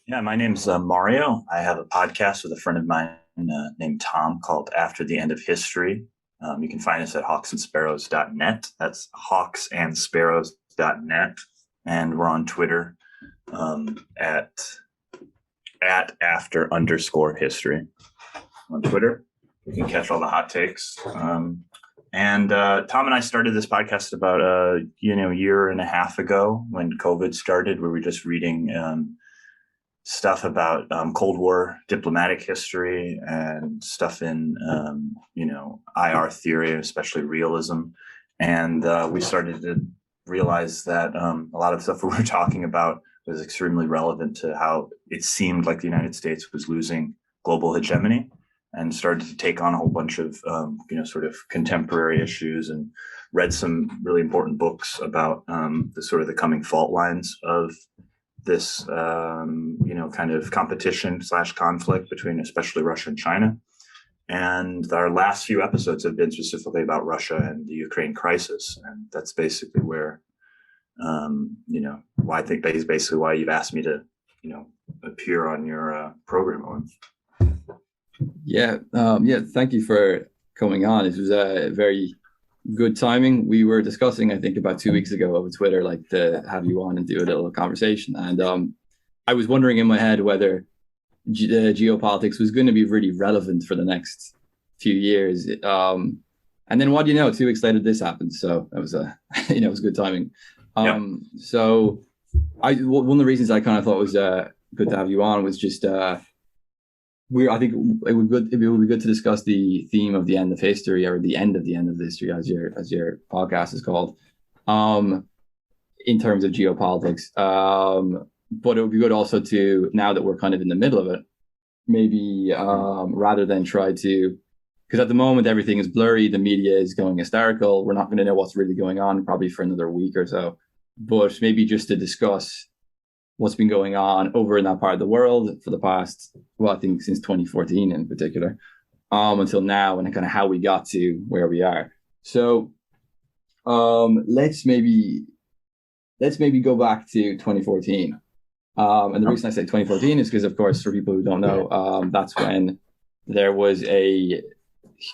Yeah, my name's Mario. I have a podcast with a friend of mine named Tom called After the End of History. You can find us at hawksandsparrows.net. That's hawksandsparrows.net. And we're on Twitter at after underscore history on Twitter. You can catch all the hot takes. And Tom and I started this podcast about a year and a half ago when COVID started. We were just reading stuff about Cold War diplomatic history and stuff in IR theory, especially realism. And we started to realize that a lot of stuff we were talking about was extremely relevant to how it seemed like the United States was losing global hegemony and started to take on a whole bunch of sort of contemporary issues, and read some really important books about the coming fault lines of this kind of competition / conflict between especially Russia and China. And our last few episodes have been specifically about Russia and the Ukraine crisis. And that's basically where, why I think that is basically why you've asked me to, appear on your program, Owen. Yeah. Thank you for coming on. It was a very good timing. We were discussing, I think, about 2 weeks ago over Twitter, like to have you on and do a little conversation. And I was wondering in my head whether geopolitics was going to be really relevant for the next few years. And then what do you know? 2 weeks later, this happened. So that was it was good timing. So one of the reasons I kind of thought was good to have you on was just I think it would be good to discuss the theme of the end of history, or the end of history, as your podcast is called, in terms of geopolitics. But it would be good also to, now that we're kind of in the middle of it, maybe rather than try to, because at the moment everything is blurry, the media is going hysterical. We're not going to know what's really going on probably for another week or so. But maybe just to discuss what's been going on over in that part of the world for the past, I think since 2014 in particular, until now, and kind of how we got to where we are. So let's maybe go back to 2014. And the reason I say 2014 is because, of course, for people who don't know, that's when there was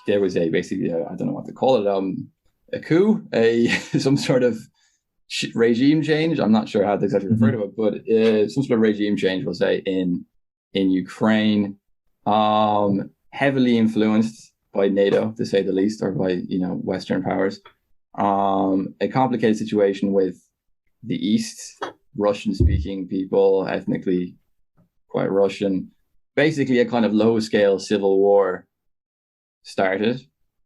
basically I don't know what to call it, a coup, some sort of regime change. I'm not sure how to exactly refer to it, but some sort of regime change, we'll say, in Ukraine, heavily influenced by NATO, to say the least, or by Western powers. A complicated situation with the East, Russian-speaking people, ethnically quite Russian. Basically, a kind of low-scale civil war started.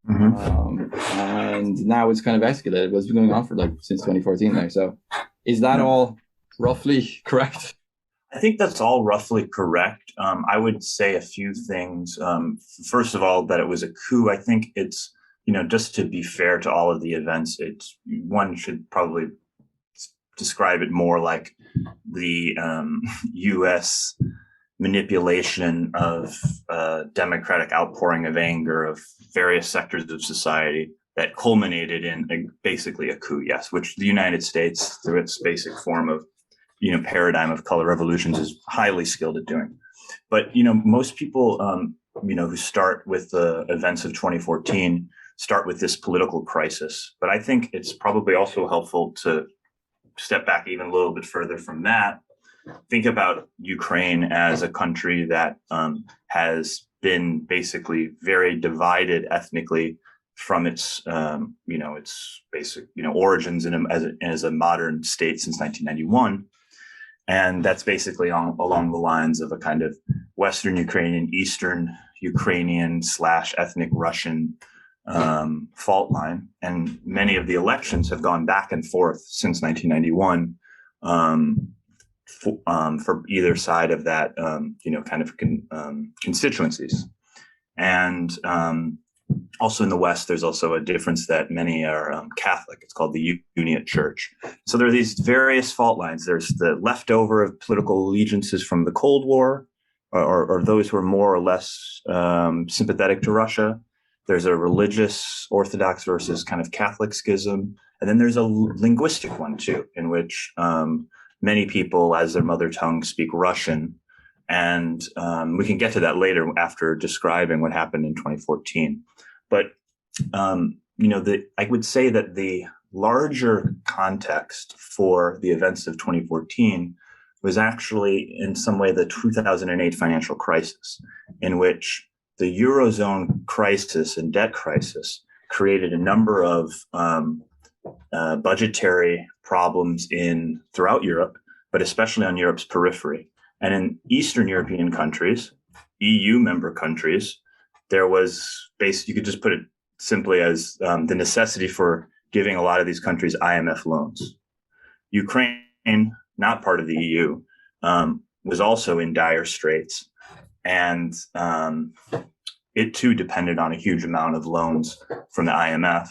And now it's kind of escalated. What's been going on for since 2014 there. So is that all roughly correct? I think that's all roughly correct. I would say a few things. First of all, that it was a coup. I think it's, just to be fair to all of the events, one should probably describe it more like the U.S. manipulation of democratic outpouring of anger of various sectors of society that culminated in basically a coup, yes, which the United States, through its basic form of, paradigm of color revolutions, is highly skilled at doing. But, most people, who start with the events of 2014 start with this political crisis. But I think it's probably also helpful to step back even a little bit further from that. Think about Ukraine as a country that has been basically very divided ethnically from its, its basic, origins as a modern state since 1991. And that's basically along the lines of a kind of Western Ukrainian, Eastern Ukrainian / ethnic Russian fault line. And many of the elections have gone back and forth since 1991 for either side of that, constituencies. And also in the West, there's also a difference that many are Catholic. It's called the Uniate Church. So there are these various fault lines. There's the leftover of political allegiances from the Cold War, or those who are more or less sympathetic to Russia. There's a religious Orthodox versus kind of Catholic schism. And then there's a linguistic one, too, in which many people, as their mother tongue, speak Russian. And we can get to that later after describing what happened in 2014. But, I would say that the larger context for the events of 2014 was actually in some way the 2008 financial crisis, in which the Eurozone crisis and debt crisis created a number of budgetary problems throughout Europe, but especially on Europe's periphery. And in Eastern European countries, EU member countries, there was you could just put it simply as the necessity for giving a lot of these countries IMF loans. Ukraine, not part of the EU, was also in dire straits. And it too depended on a huge amount of loans from the IMF.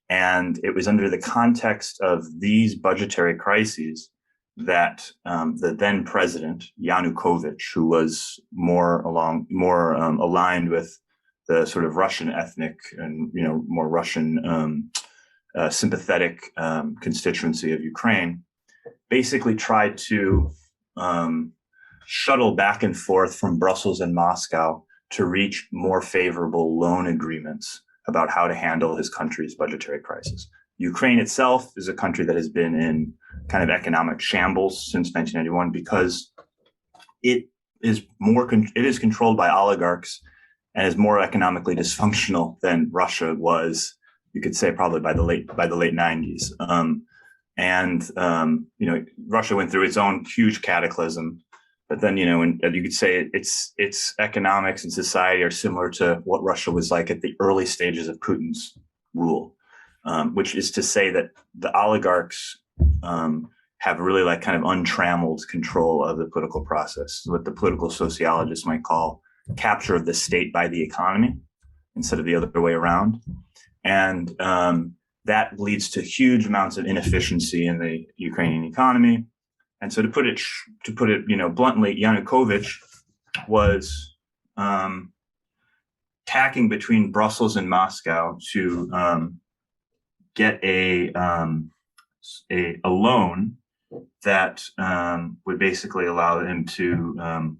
And it was under the context of these budgetary crises that the then president Yanukovych, who was more aligned with the sort of Russian ethnic and more Russian sympathetic constituency of Ukraine, basically tried to shuttle back and forth from Brussels and Moscow to reach more favorable loan agreements about how to handle his country's budgetary crisis. Ukraine itself is a country that has been in kind of economic shambles since 1991 because it is controlled by oligarchs and is more economically dysfunctional than Russia was, you could say, probably by the late 90s. Russia went through its own huge cataclysm. But then, you could say its economics and society are similar to what Russia was like at the early stages of Putin's rule, which is to say that the oligarchs have really kind of untrammeled control of the political process, what the political sociologists might call capture of the state by the economy instead of the other way around. And that leads to huge amounts of inefficiency in the Ukrainian economy. And so to put it bluntly, Yanukovych was tacking between Brussels and Moscow to get a loan that would basically allow him to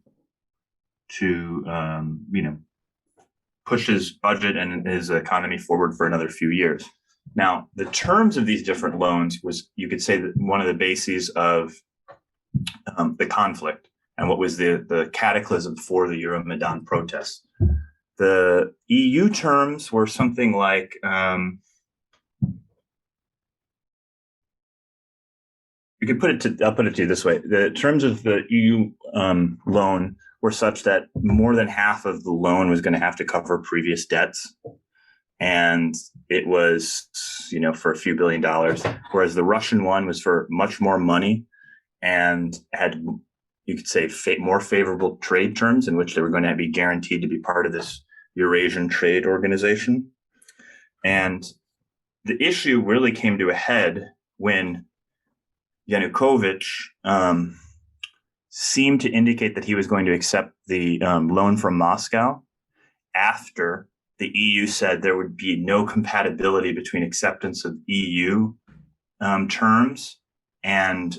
push his budget and his economy forward for another few years. Now, the terms of these different loans was, you could say, that one of the bases of the conflict and what was the cataclysm for the Euromaidan protests. The EU terms were something like I'll put it to you this way. The terms of the EU loan were such that more than half of the loan was going to have to cover previous debts. And it was, for a few $billion, whereas the Russian one was for much more money and had, you could say, more favorable trade terms in which they were going to be guaranteed to be part of this Eurasian trade organization. And the issue really came to a head when Yanukovych seemed to indicate that he was going to accept the loan from Moscow after the EU said there would be no compatibility between acceptance of EU terms and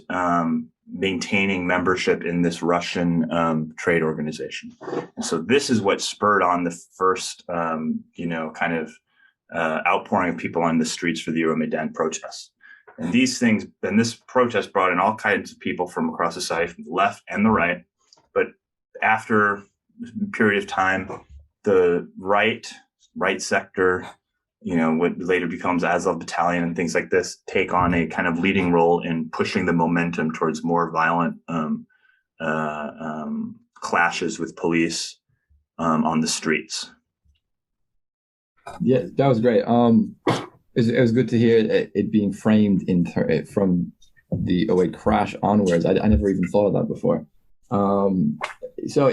maintaining membership in this Russian trade organization. And so this is what spurred on the first, outpouring of people on the streets for the Euromaidan protests. And this protest brought in all kinds of people from across society, from the left and the right. But after a period of time, the right sector, what later becomes Azov Battalion and things like this, take on a kind of leading role in pushing the momentum towards more violent clashes with police on the streets. Yeah, that was great. It was good to hear it being framed from the '08 crash onwards. I never even thought of that before. So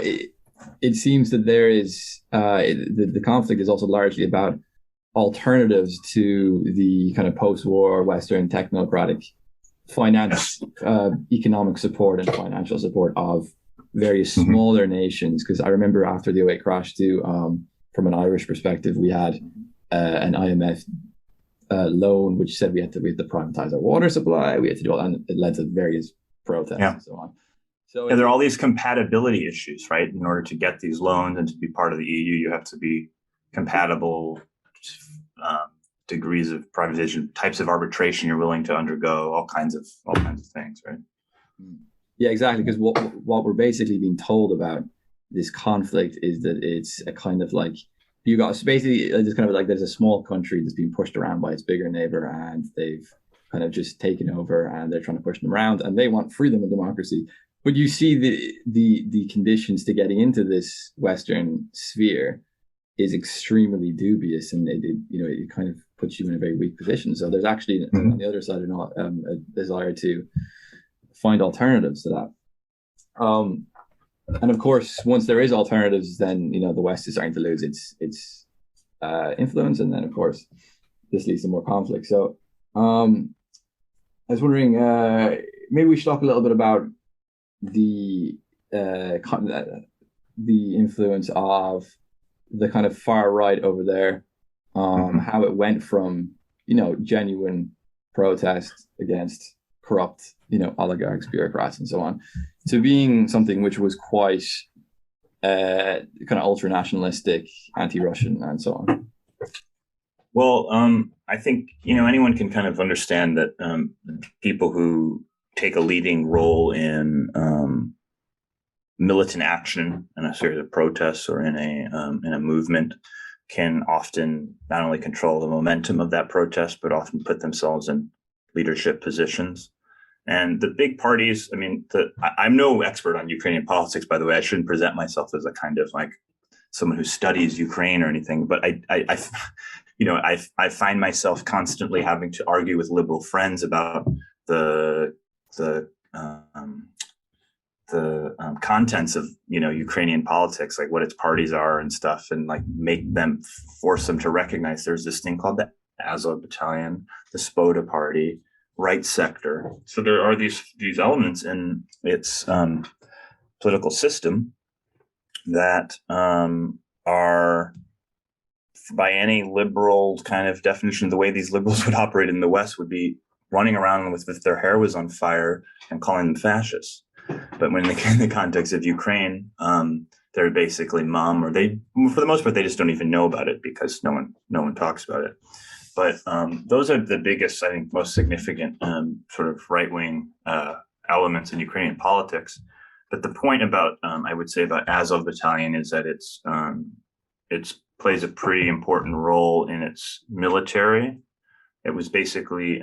it seems that there is the conflict is also largely about alternatives to the kind of post-war Western technocratic economic support and financial support of various smaller nations. Because I remember after the '08 crash too, from an Irish perspective, we had an IMF loan which said we had to privatize our water supply. We had to do all, and it led to various protests Yeah. and so on. So Yeah, there are all these compatibility issues, right? In order to get these loans and to be part of the EU, you have to be compatible, um, degrees of privatization, types of arbitration you're willing to undergo, all kinds of things, right? yeah, exactly. Because what we're basically being told about this conflict is that it's a kind of like you got basically it's kind of like there's a small country that's being pushed around by its bigger neighbor, and they've kind of just taken over, and they're trying to push them around, and they want freedom and democracy. But you see the conditions to getting into this Western sphere is extremely dubious, and it kind of puts you in a very weak position. So there's actually on the other side a desire to find alternatives to that. And of course, once there is alternatives, then the West is starting to lose its influence, and then of course this leads to more conflict. So I was wondering, maybe we should talk a little bit about the influence of the kind of far right over there, how it went from genuine protest against corrupt oligarchs, bureaucrats, and so on, to being something which was quite kind of ultra nationalistic, anti-Russian, and so on. Well, I think anyone can kind of understand that people who take a leading role in militant action in a series of protests or in a movement can often not only control the momentum of that protest, but often put themselves in leadership positions. And the big parties, I mean, I'm no expert on Ukrainian politics, by the way. I shouldn't present myself as a kind of like someone who studies Ukraine or anything, but I find myself constantly having to argue with liberal friends about the contents of Ukrainian politics, like what its parties are and stuff, and like force them to recognize there's this thing called the Azov Battalion, the Spoda Party, right sector. So there are these elements in its political system that are, by any liberal kind of definition, the way these liberals would operate in the West would be running around with if their hair was on fire and calling them fascists. But when in the context of Ukraine, they're basically mum, or they, for the most part, they just don't even know about it because no one talks about it. But those are the biggest, I think, most significant sort of right-wing elements in Ukrainian politics. But the point about, I would say, about Azov Battalion is that it's plays a pretty important role in its military. It was basically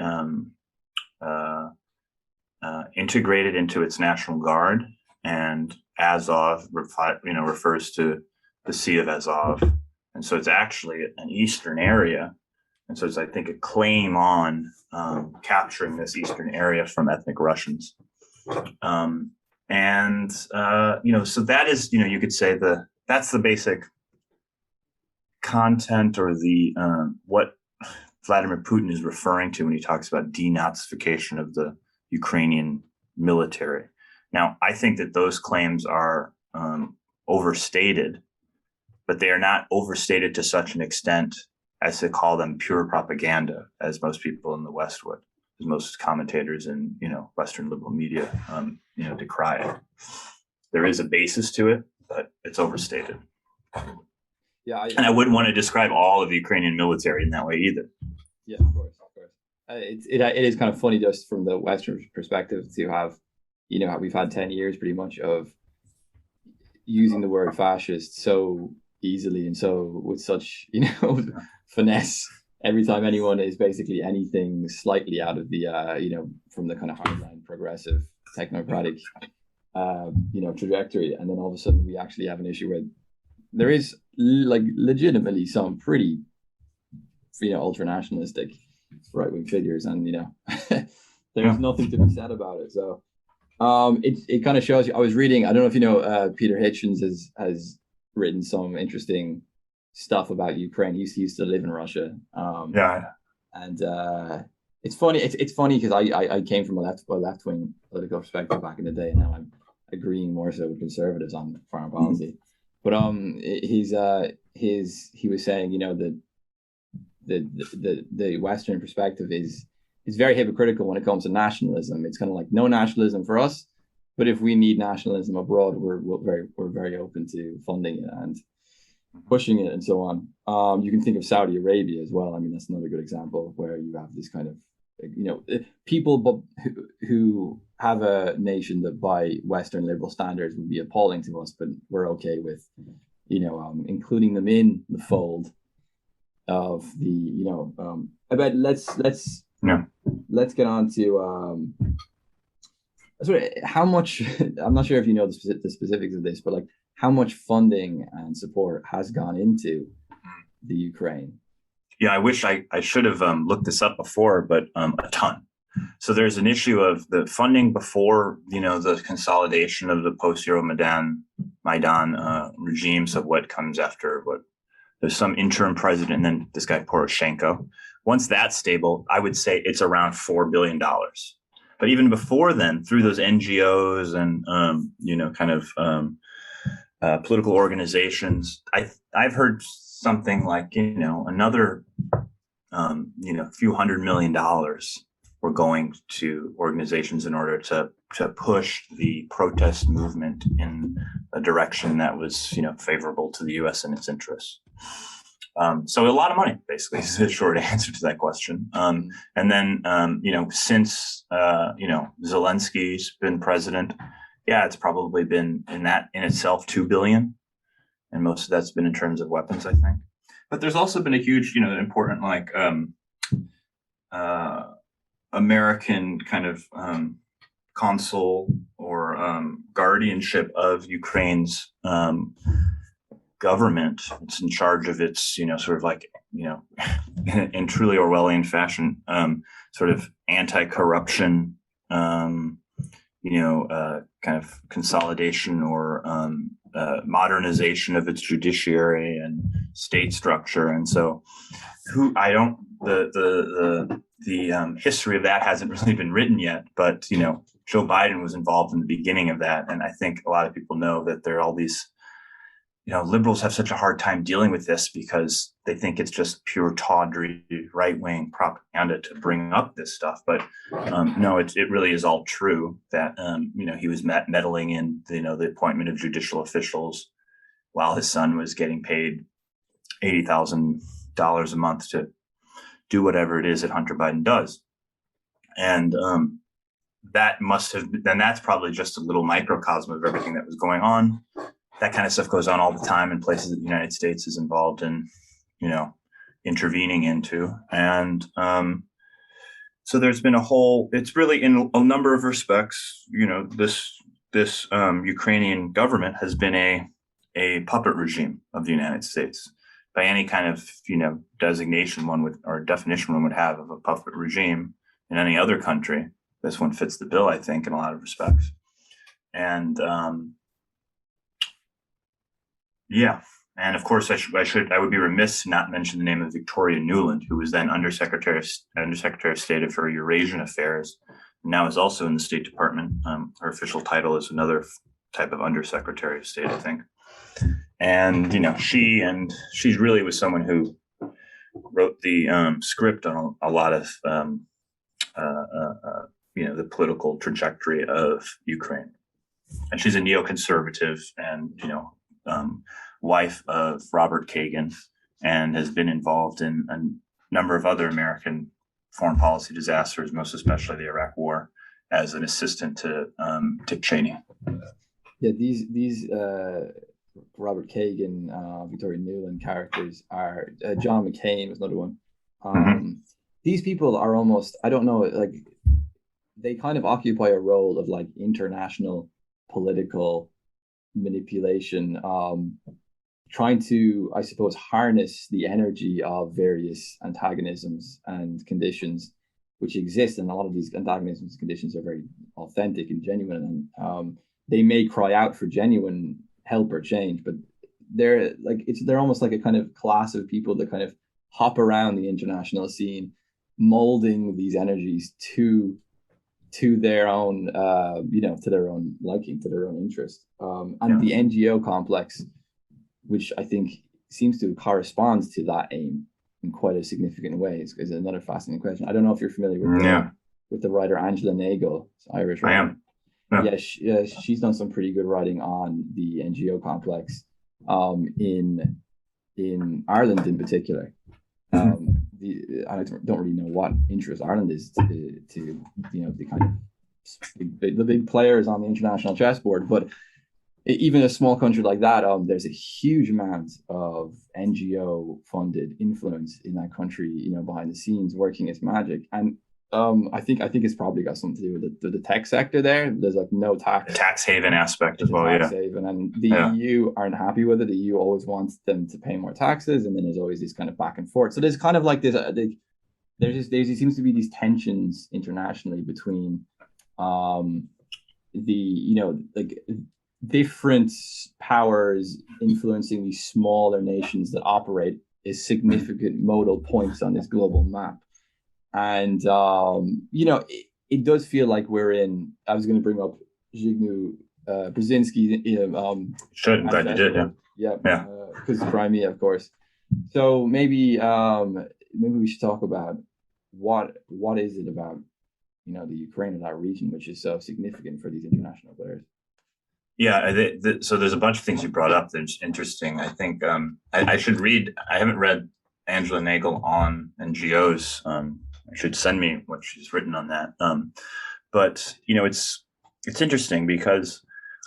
integrated into its National Guard, and Azov refers to the Sea of Azov, and so it's actually an eastern area, and so it's, I think, a claim on capturing this eastern area from ethnic Russians, and so that is, you could say that's the basic content, or the what Vladimir Putin is referring to when he talks about denazification of the Ukrainian military. Now, I think that those claims are overstated, but they are not overstated to such an extent as to call them pure propaganda, as most people in the West would, as most commentators in Western liberal media decry it. There is a basis to it, but it's overstated. Yeah, and I wouldn't want to describe all of the Ukrainian military in that way either. Yeah, of course. It is kind of funny just from the Western perspective to have, we've had 10 years pretty much of using the word fascist so easily and so with such, finesse every time anyone is basically anything slightly out of the, from the kind of hardline progressive technocratic, trajectory. And then all of a sudden we actually have an issue where there is legitimately some pretty, ultra nationalistic right-wing figures, and there's nothing to be said about it. So it kind of shows you. I was reading, I don't know if you know, Peter Hitchens has written some interesting stuff about Ukraine. He used to live in Russia. And it's funny. It's funny because I came from a left-wing political perspective back in the day, and now I'm agreeing more so with conservatives on foreign policy. But he was saying, that the Western perspective is it's very hypocritical when it comes to nationalism. It's kind of like no nationalism for us, but if we need nationalism abroad, we're very open to funding it and pushing it and so on. You can think of Saudi Arabia as well. I mean, that's another good example where you have this kind of, people who have a nation that by Western liberal standards would be appalling to us, but we're okay with, including them in the fold of the, about Yeah. let's get on to how much. I'm not sure if you know the specifics of this, but like how much funding and support has gone into the Ukraine. Yeah, I wish I should have looked this up before, but a ton. So there's an issue of the funding before, the consolidation of the post-Euro Maidan regime. So what comes after what? There's some interim president, and then this guy Poroshenko. Once that's stable, I would say it's around $4 billion. But even before then, through those NGOs and political organizations, I've heard something like another few $100 million were going to organizations in order to push the protest movement in a direction that was favorable to the U.S. and its interests. So a lot of money, basically, is the short answer to that question. And then since Zelensky's been president, yeah, it's probably been in itself $2 billion, and most of that's been in terms of weapons, I think. But there's also been a huge, important American kind of consul or guardianship of Ukraine's government. It's in charge of its, in truly Orwellian fashion, sort of anti-corruption, kind of consolidation or modernization of its judiciary and state structure. And so, the history of that hasn't really been written yet, but Joe Biden was involved in the beginning of that, and I think a lot of people know that there are all these. Liberals have such a hard time dealing with this because they think it's just pure tawdry right-wing propaganda to bring up this stuff. But no, it really is all true that he was meddling in the appointment of judicial officials while his son was getting paid $80,000 a month to do whatever it is that Hunter Biden does, and that's probably just a little microcosm of everything that was going on. That kind of stuff goes on all the time in places that the United States is involved in, intervening into. And so there's been it's really in a number of respects, this Ukrainian government has been a puppet regime of the United States by any kind of, designation or definition one would have of a puppet regime in any other country. This one fits the bill, I think, in a lot of respects. And, yeah. And of course, I would be remiss to not mention the name of Victoria Nuland, who was then Undersecretary of State for Eurasian Affairs, and now is also in the State Department. Her official title is another type of Undersecretary of State, I think. And she really was someone who wrote the script on a lot of the political trajectory of Ukraine. And she's a neoconservative and wife of Robert Kagan, and has been involved in a number of other American foreign policy disasters, most especially the Iraq War, as an assistant to Dick Cheney. Yeah, these Robert Kagan, Victoria Nuland characters are John McCain was another one. These people are almost, I don't know, like they kind of occupy a role of like international political manipulation, trying to, I suppose, harness the energy of various antagonisms and conditions which exist. And a lot of these antagonisms and conditions are very authentic and genuine. And they may cry out for genuine help or change, but they're almost like a kind of class of people that kind of hop around the international scene, molding these energies to their own, to their own liking, to their own interest. The NGO complex, which I think seems to correspond to that aim, in quite a significant way? Is another fascinating question. I don't know if you're familiar with Yeah, the writer Angela Nagle, Irish I writer. am. Yeah. Yeah, she's done some pretty good writing on the NGO complex, in Ireland in particular. Mhm. I don't really know what interest Ireland is to the kind of the big players on the international chessboard, but even a small country like that, there's a huge amount of NGO funded influence in that country, behind the scenes working its magic. And I think it's probably got something to do with the tech sector there. There's like no The tax. tax haven aspect as It's a well. tax Yeah. haven, and the Yeah. EU aren't happy with it. The EU always wants them to pay more taxes, and then there's always this kind of back and forth. So there's kind of like this. There seems to be these tensions internationally between um, like different powers influencing these smaller nations that operate as significant modal points on this global map. And it does feel like we're in. I was going to bring up Zbigniew Brzezinski, Should. I'm glad you did. Yeah. Yeah, Yeah. because Crimea, of course. So maybe we should talk about what is it about the Ukraine and that region which is so significant for these international players. Yeah, so there's a bunch of things you brought up that's interesting. I think I should read. I haven't read Angela Nagel on NGOs. I should send me what she's written on that. But it's interesting because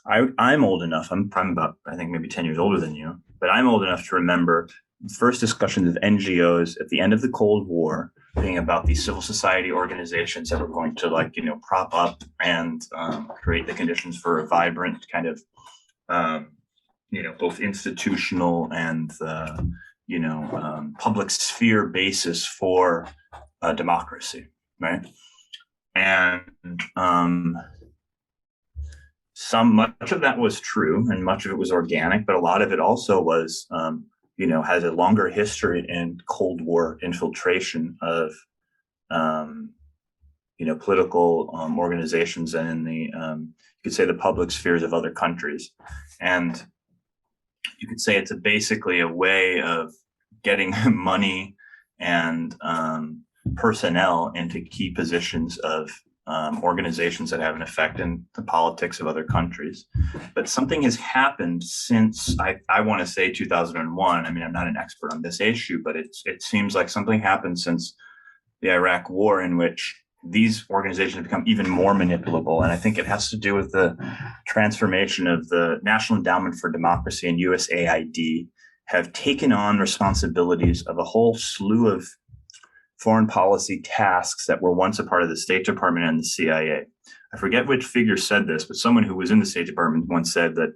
I'm old enough. I'm about, I think, maybe 10 years older than you, but I'm old enough to remember the first discussions of NGOs at the end of the Cold War being about these civil society organizations that were going to prop up and create the conditions for a vibrant kind of both institutional and public sphere basis for democracy, right? And much of that was true, and much of it was organic, but a lot of it also was has a longer history in Cold War infiltration of, political organizations and in the, you could say, the public spheres of other countries. And you could say it's basically a way of getting money and personnel into key positions of organizations that have an effect in the politics of other countries. But something has happened since I want to say 2001. I mean, I'm not an expert on this issue, but it seems like something happened since the Iraq War in which these organizations have become even more manipulable. And I think it has to do with the transformation of the National Endowment for Democracy and USAID have taken on responsibilities of a whole slew of foreign policy tasks that were once a part of the State Department and the CIA. I forget which figure said this, but someone who was in the State Department once said that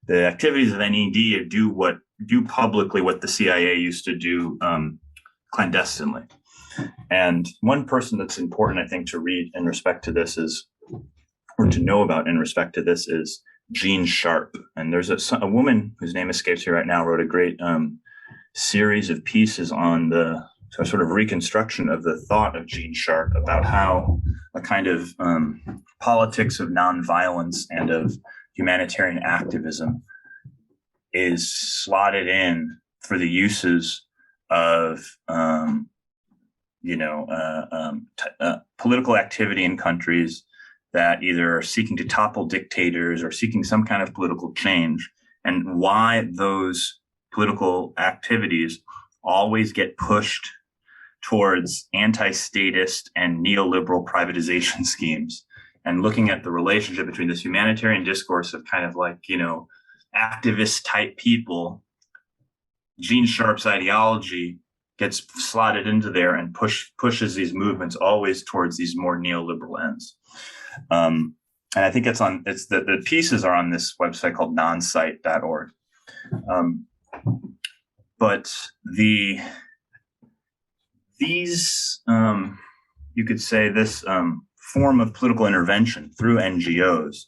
the activities of NED do publicly what the CIA used to do clandestinely. And one person that's important, I think, to read in respect to this or to know about in respect to this is Gene Sharp. And there's a woman whose name escapes me right now, wrote a great series of pieces on the sort of reconstruction of the thought of Gene Sharp about how a kind of politics of nonviolence and of humanitarian activism is slotted in for the uses of political activity in countries that either are seeking to topple dictators or seeking some kind of political change, and why those political activities always get pushed towards anti-statist and neoliberal privatization schemes, and looking at the relationship between this humanitarian discourse of kind of like, activist type people. Gene Sharp's ideology gets slotted into there and pushes these movements always towards these more neoliberal ends. And I think the pieces are on this website called nonsite.org. But these you could say this form of political intervention through NGOs,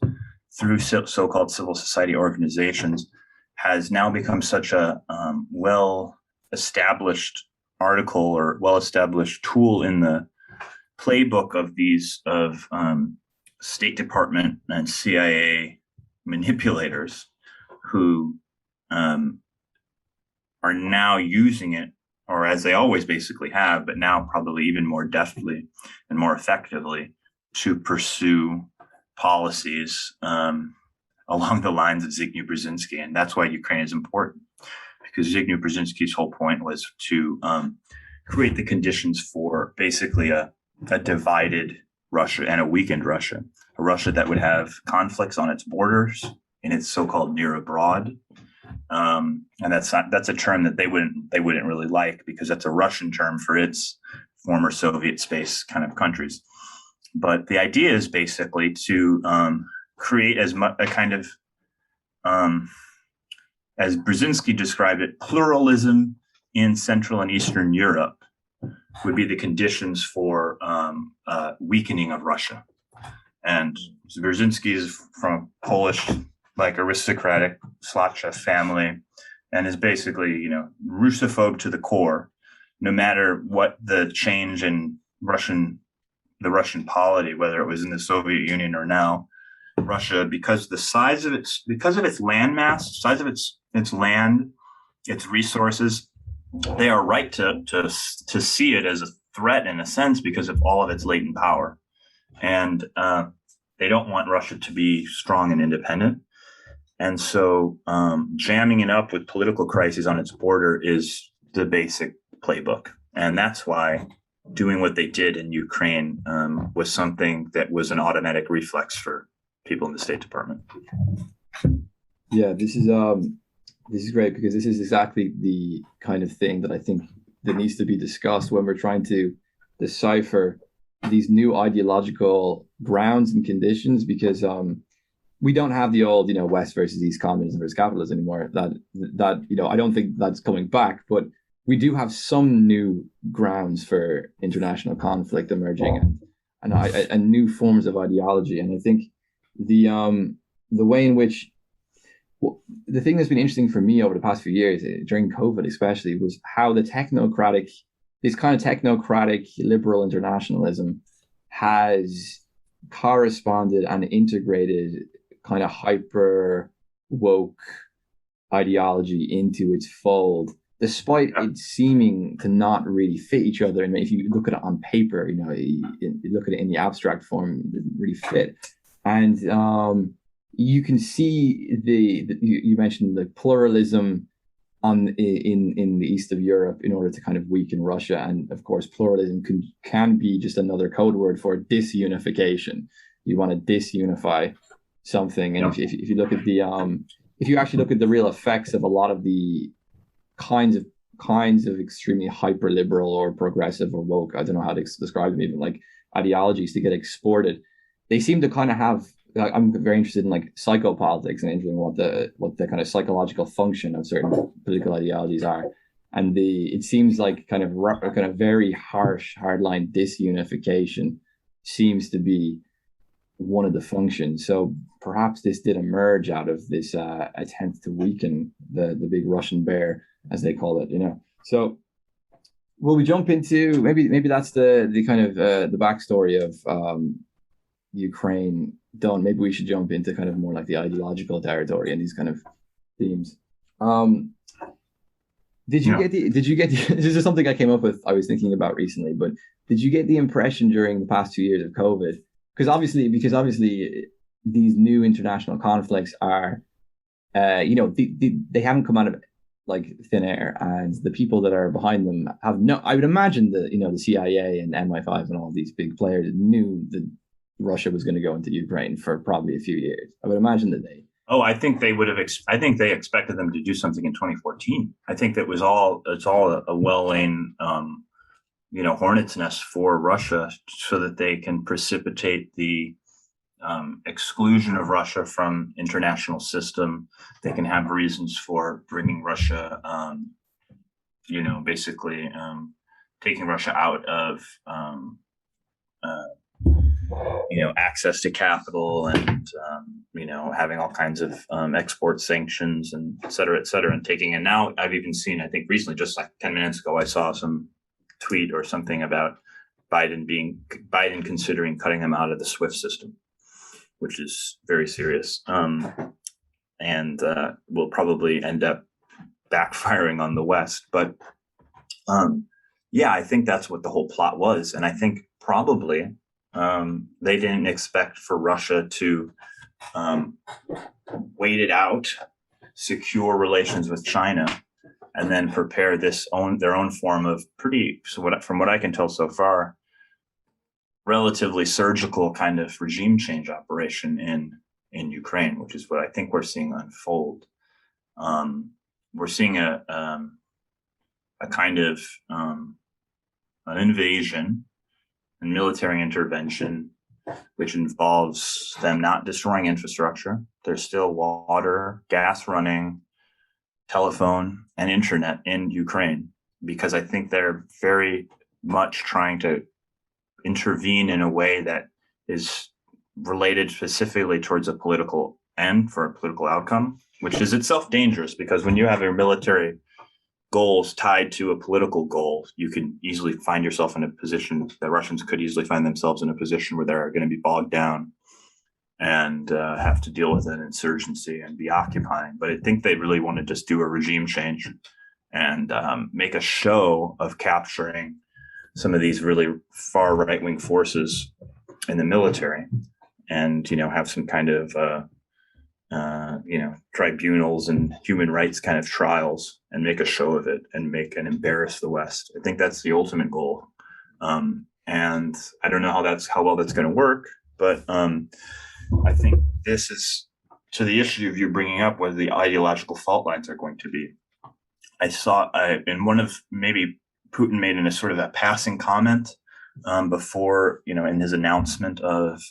through so-called civil society organizations, has now become such a well-established article or well-established tool in the playbook of State Department and CIA manipulators who are now using it or as they always basically have, but now probably even more deftly and more effectively, to pursue policies along the lines of Zbigniew Brzezinski. And that's why Ukraine is important, because Zbigniew Brzezinski's whole point was to create the conditions for basically a divided Russia and a weakened Russia, a Russia that would have conflicts on its borders in its so-called near abroad. And that's a term that they wouldn't really like, because that's a Russian term for its former Soviet space kind of countries. But the idea is basically to create as much a kind of, as Brzezinski described it, pluralism in Central and Eastern Europe would be the conditions for weakening of Russia. And Brzezinski is from Polish, like aristocratic Slacha family, and is basically, Russophobe to the core. No matter what the change in the Russian polity, whether it was in the Soviet Union or now, Russia, because of its landmass, size of its land, its resources, they are right to see it as a threat in a sense, because of all of its latent power, and they don't want Russia to be strong and independent. And so jamming it up with political crises on its border is the basic playbook. And that's why doing what they did in Ukraine was something that was an automatic reflex for people in the State Department. Yeah, this is great, because this is exactly the kind of thing that I think that needs to be discussed when we're trying to decipher these new ideological grounds and conditions, because we don't have the old, West versus East, communism versus capitalism anymore. That I don't think that's coming back, but we do have some new grounds for international conflict emerging, and new forms of ideology. And I think the way in which, the thing that's been interesting for me over the past few years, during COVID especially, was how this kind of technocratic liberal internationalism has corresponded and integrated kind of hyper woke ideology into its fold, despite it seeming to not really fit each other. And if you look at it on paper, you look at it in the abstract form, it doesn't really fit. And you can see you mentioned the pluralism in the east of Europe in order to kind of weaken Russia, and of course pluralism can be just another code word for disunification. You want to disunify something, and if you look at if you actually look at the real effects of a lot of the kinds of extremely hyper liberal or progressive or woke, I don't know how to describe them, even like ideologies to get exported, they seem to kind of have, I'm very interested in like psychopolitics and interested in what the kind of psychological function of certain political ideologies are. And it seems like kind of very harsh, hardline disunification seems to be one of the functions. So perhaps this did emerge out of this attempt to weaken the big Russian bear, as they call it, So will we jump into maybe that's the kind of the backstory of Ukraine done. Maybe we should jump into kind of more like the ideological territory and these kind of themes. Did you get this is something I came up with, I was thinking about recently, but did you get the impression during the past 2 years of COVID, because obviously these new international conflicts are they haven't come out of like thin air, and the people that are behind them I would imagine that the CIA and MI5 and all these big players knew that Russia was going to go into Ukraine for probably a few years. I would imagine that they. Oh, I think they would have. I think they expected them to do something in 2014. I think that was all. It's all a well-laid, hornet's nest for Russia, so that they can precipitate the exclusion of Russia from international system. They can have reasons for bringing Russia, basically taking Russia out of. Access to capital and, having all kinds of export sanctions and et cetera, and taking. And now I've even seen, I think recently, just like 10 minutes ago, I saw some tweet or something about Biden considering cutting them out of the SWIFT system, which is very serious, and will probably end up backfiring on the West. But Yeah, I think that's what the whole plot was. And I think probably they didn't expect for Russia to um, wait it out, secure relations with China, and then prepare their own form of pretty, so what, from what I can tell so far, relatively surgical kind of regime change operation in Ukraine, which is what I think we're seeing unfold. We're seeing a kind of an invasion and military intervention, which involves them not destroying infrastructure. There's still water, gas running, telephone, and internet in Ukraine, because I think they're very much trying to intervene in a way that is related specifically towards a political end for a political outcome, which is itself dangerous, because when you have your military goals tied to a political goal, you can easily find yourself in a position that Russians could easily find themselves in a position where they're going to be bogged down and have to deal with an insurgency and be occupying. But I think they really want to just do a regime change and make a show of capturing some of these really far right-wing forces in the military, and have some kind of tribunals and human rights kind of trials, and make a show of it and embarrass the West. I think that's the ultimate goal. And I don't know how well that's going to work, but I think this is to the issue of you bringing up whether the ideological fault lines are going to be. I saw in one of, maybe Putin made in a sort of a passing comment before, in his announcement of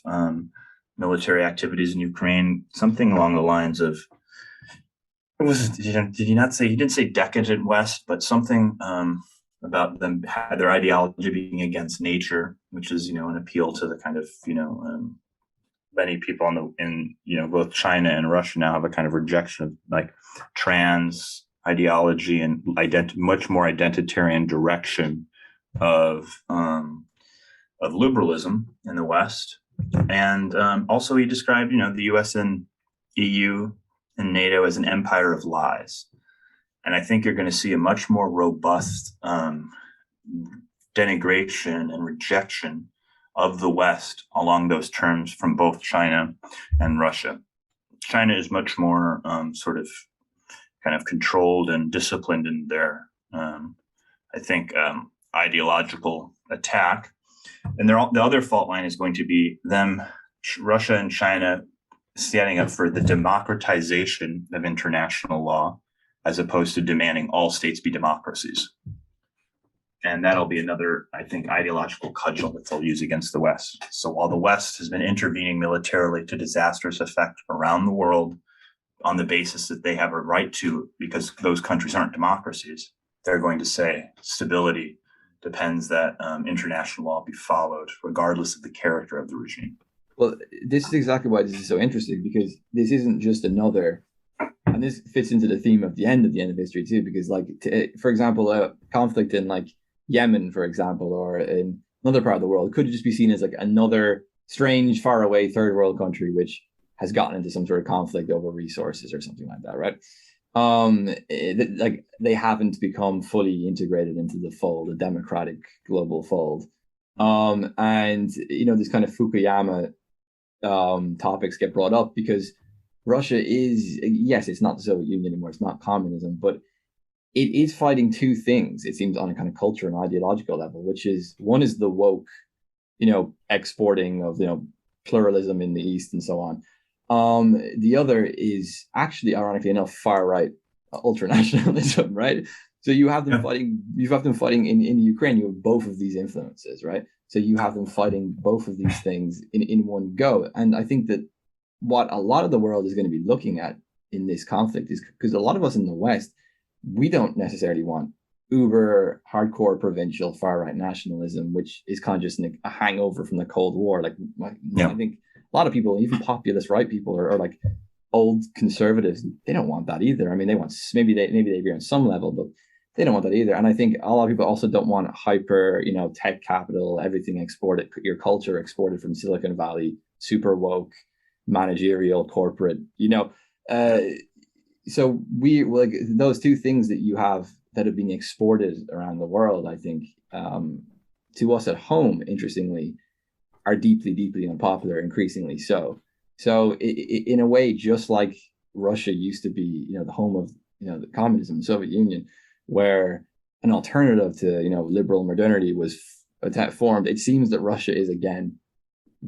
military activities in Ukraine, something along the lines of, did he not say, he didn't say decadent West, but something about them, their ideology being against nature, which is, an appeal to the kind of, many people in both China and Russia now have a kind of rejection of like trans ideology and much more identitarian direction of liberalism in the West. And also he described, the U.S. and EU and NATO as an empire of lies. And I think you're going to see a much more robust denigration and rejection of the West along those terms from both China and Russia. China is much more sort of kind of controlled and disciplined in their, I think, ideological attack. And the other fault line is going to be them, Russia and China, standing up for the democratization of international law, as opposed to demanding all states be democracies. And that'll be another, I think, ideological cudgel that they'll use against the West. So while the West has been intervening militarily to disastrous effect around the world on the basis that they have a right to, because those countries aren't democracies, they're going to say stability depends that international law be followed, regardless of the character of the regime. Well, this is exactly why this is so interesting, because this isn't just another, and this fits into the theme of the end of history too, because for example, a conflict in like Yemen, for example, or in another part of the world could just be seen as like another strange, far away third world country which has gotten into some sort of conflict over resources or something like that, right? Like they haven't become fully integrated into the fold, the democratic global fold. And this kind of Fukuyama topics get brought up because Russia is, yes, it's not the Soviet Union anymore, it's not communism, but it is fighting two things, it seems, on a kind of culture and ideological level, which is, one is the woke, exporting of, pluralism in the East and so on. The other is actually, ironically enough, far right ultranationalism, right? So you have them fighting. You have them fighting in Ukraine. You have both of these influences, right? So you have them fighting both of these things in one go. And I think that what a lot of the world is going to be looking at in this conflict is, because a lot of us in the West, we don't necessarily want uber hardcore provincial far right nationalism, which is kind of just a hangover from the Cold War. I think a lot of people, even populist right people, or like old conservatives, they don't want that either. I mean, they want, maybe they agree on some level, but they don't want that either. And I think a lot of people also don't want hyper, tech capital, everything exported, your culture exported from Silicon Valley, super woke, managerial, corporate, so we, like, those two things that you have that are being exported around the world, I think, to us at home, interestingly, are deeply, deeply unpopular, increasingly so. So, in a way, just like Russia used to be, the home of, the communism, the Soviet Union, where an alternative to, liberal modernity was formed, it seems that Russia is again.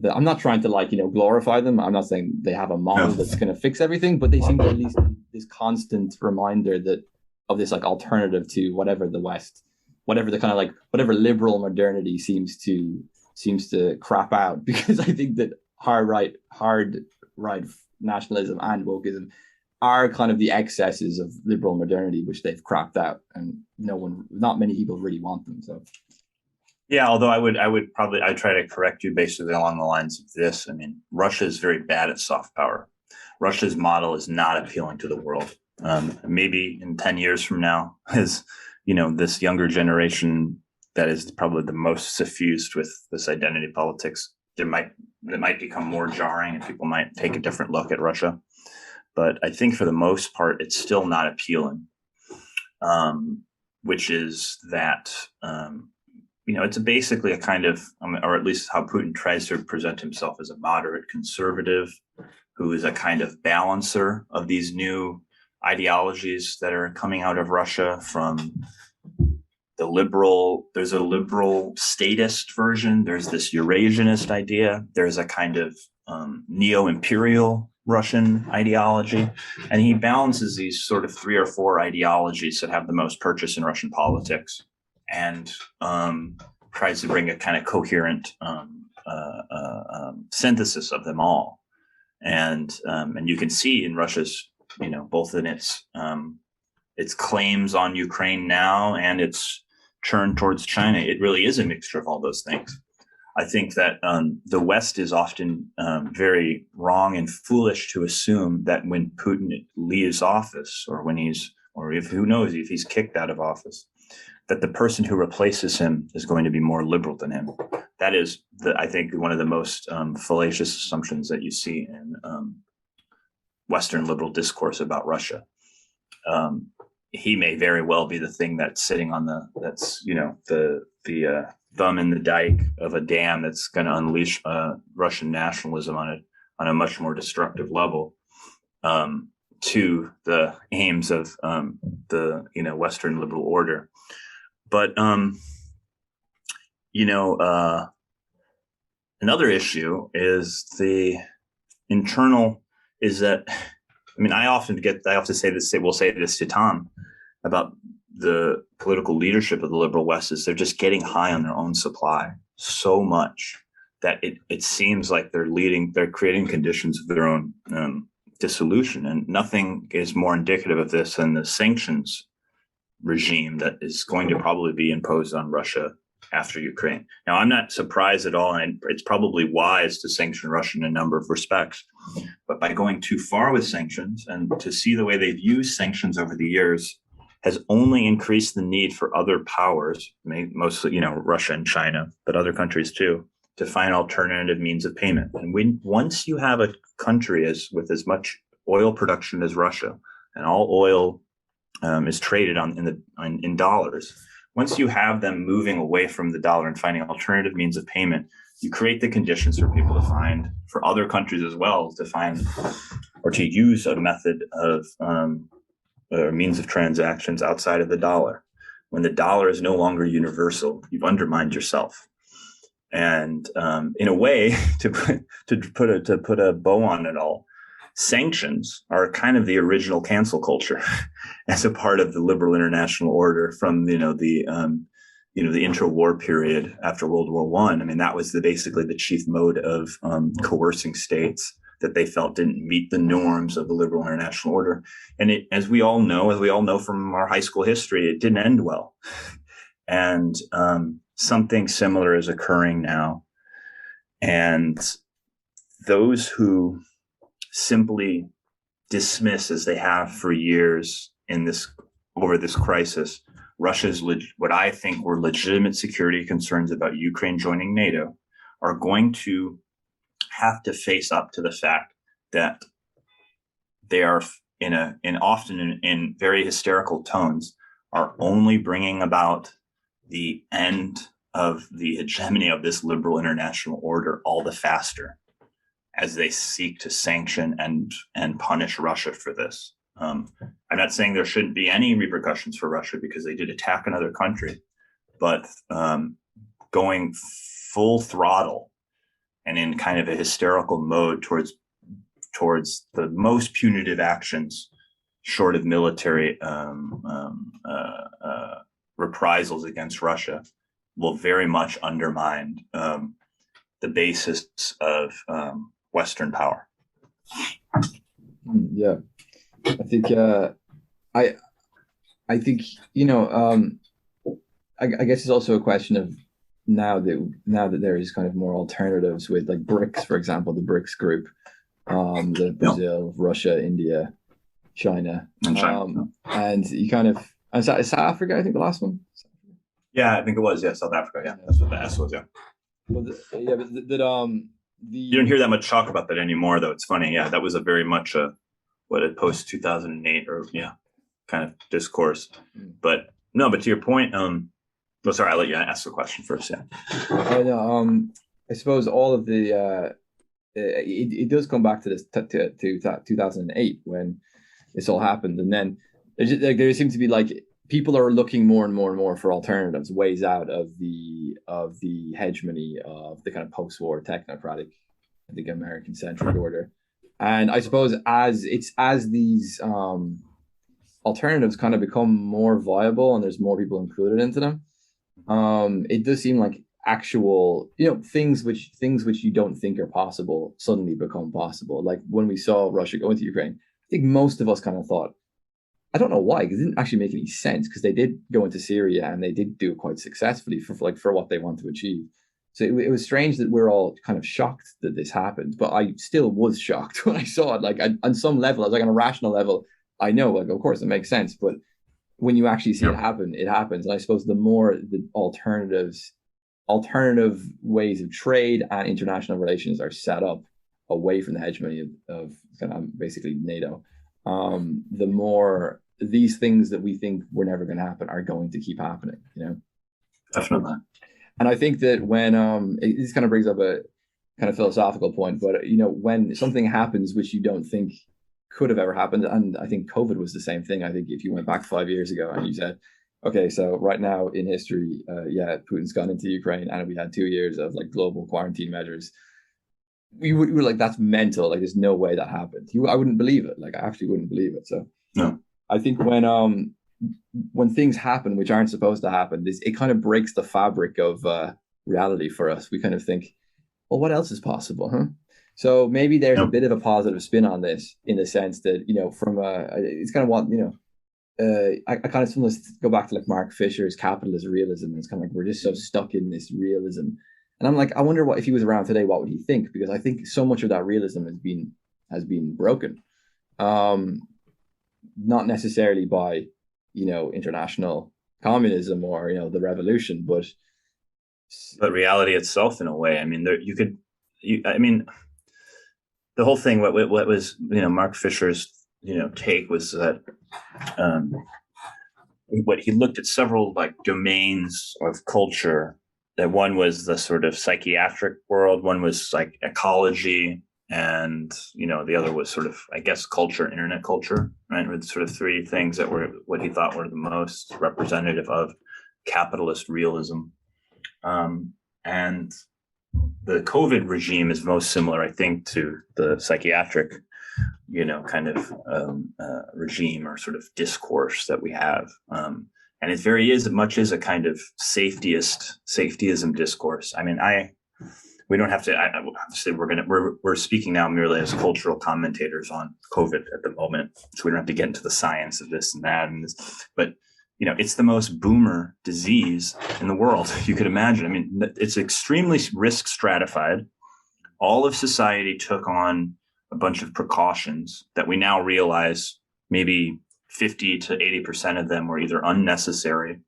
I'm not trying to glorify them. I'm not saying they have a model No. that's going to fix everything, but they seem to at least be this constant reminder that of this alternative to whatever the West, whatever the kind of whatever liberal modernity seems to crap out. Because I think that hard right nationalism and wokeism are kind of the excesses of liberal modernity, which they've crapped out, and not many people really want them. So. Yeah, although I'd try to correct you basically along the lines of this. I mean, Russia is very bad at soft power. Russia's model is not appealing to the world. Maybe in 10 years from now, as this younger generation that is probably the most suffused with this identity politics, it might become more jarring, and people might take a different look at Russia. But I think for the most part, it's still not appealing. Which is that. It's basically a kind of, or at least how Putin tries to present himself as a moderate conservative, who is a kind of balancer of these new ideologies that are coming out of Russia from there's a liberal statist version. There's this Eurasianist idea. There's a kind of neo-imperial Russian ideology. And he balances these sort of 3 or 4 ideologies that have the most purchase in Russian politics, and tries to bring a kind of coherent synthesis of them all. And you can see in Russia's, both in its claims on Ukraine now and its turn towards China, it really is a mixture of all those things. I think that the West is often very wrong and foolish to assume that when Putin leaves office, or who knows if he's kicked out of office, that the person who replaces him is going to be more liberal than him. That is, I think, one of the most fallacious assumptions that you see in Western liberal discourse about Russia. He may very well be the thing that's sitting on the thumb in the dike of a dam that's going to unleash Russian nationalism on a much more destructive level, to the aims of the Western liberal order. But another issue is the internal. Is that, I mean, I often say this. We'll say this to Tom about the political leadership of the liberal West, is they're just getting high on their own supply so much that it seems like they're creating conditions of their own dissolution, and nothing is more indicative of this than the sanctions regime that is going to probably be imposed on Russia after Ukraine. Now, I'm not surprised at all, and it's probably wise to sanction Russia in a number of respects. But by going too far with sanctions, and to see the way they've used sanctions over the years, has only increased the need for other powers, mostly Russia and China, but other countries too, to find alternative means of payment. And once you have a country with as much oil production as Russia, and all oil is traded in dollars. Once you have them moving away from the dollar and finding alternative means of payment, you create the conditions for other countries as well to find or to use a method of or means of transactions outside of the dollar. When the dollar is no longer universal, you've undermined yourself. And in a way, to put a bow on it all, sanctions are kind of the original cancel culture as a part of the liberal international order from the intra-war period after World War I. I mean, that was basically the chief mode of coercing states that they felt didn't meet the norms of the liberal international order. And as we all know from our high school history, it didn't end well. And something similar is occurring now. And those who simply dismiss, as they have for years over this crisis, Russia's what I think were legitimate security concerns about Ukraine joining NATO, are going to have to face up to the fact that they are often in very hysterical tones are only bringing about the end of the hegemony of this liberal international order all the faster as they seek to sanction and punish Russia for this. I'm not saying there shouldn't be any repercussions for Russia because they did attack another country, but going full throttle and in kind of a hysterical mode towards the most punitive actions short of military reprisals against Russia will very much undermine the basis of Western power. Yeah, I think I think I guess it's also a question of now that there is kind of more alternatives with like BRICS, for example, the BRICS group, the Brazil, Russia, India, China, and you kind of and South Africa, I think the last one. Yeah, I think it was. Yeah, South Africa. Yeah, that's what the S was. Yeah. Well, you don't hear that much talk about that anymore, though. It's funny. Yeah, that was a very much a post 2008 or kind of discourse. But no, but to your point, sorry, I'll let you ask the question first. Yeah. I suppose all of the it does come back to this to 2008 when this all happened, and then there seems to be like people are looking more and more and more for alternatives, ways out of the hegemony of the kind of post-war technocratic, I think, American-centric order. And I suppose as these alternatives kind of become more viable and there's more people included into them, it does seem like actual things which you don't think are possible suddenly become possible. Like when we saw Russia go into Ukraine, I think most of us kind of thought, I don't know why, because it didn't actually make any sense, because they did go into Syria and they did do it quite successfully for what they want to achieve. So it was strange that we're all kind of shocked that this happened, but I still was shocked when I saw it. Like on some level, I was like on a rational level, I know, like, of course it makes sense, but when you actually see it happen, it happens. And I suppose the more the alternative ways of trade and international relations are set up away from the hegemony of kind of basically NATO, the more these things that we think were never going to happen are going to keep happening, Definitely. And I think that when this kind of brings up a kind of philosophical point, but when something happens which you don't think could have ever happened, and I think COVID was the same thing. I think if you went back 5 years ago and you said, okay, so right now in history, Putin's gone into Ukraine and we had 2 years of like global quarantine measures, we were like, that's mental. Like, there's no way that happened. I wouldn't believe it. Like, I actually wouldn't believe it. So no. I think when things happen which aren't supposed to happen, it kind of breaks the fabric of reality for us. We kind of think, well, what else is possible, huh? So maybe there's a bit of a positive spin on this, in the sense that it's kind of what I kind of sometimes go back to like Mark Fisher's capitalist realism. It's kind of like we're just so stuck in this realism. And I'm like, I wonder if he was around today, what would he think? Because I think so much of that realism has been broken, not necessarily by international communism or the revolution, but reality itself in a way. I mean, the whole thing. What was Mark Fisher's take was that what he looked at several like domains of culture. That one was the sort of psychiatric world, one was like ecology, and the other was sort of, I guess, culture, internet culture, right? Were the sort of three things that were what he thought were the most representative of capitalist realism. And the COVID regime is most similar, I think, to the psychiatric, kind of regime or sort of discourse that we have. And it very is much as a kind of safetyism discourse. I mean, we don't have to. Obviously, we're speaking now merely as cultural commentators on COVID at the moment, so we don't have to get into the science of this and that and this. But it's the most boomer disease in the world you could imagine. I mean, it's extremely risk stratified. All of society took on a bunch of precautions that we now realize maybe 50 to 80% of them were either unnecessary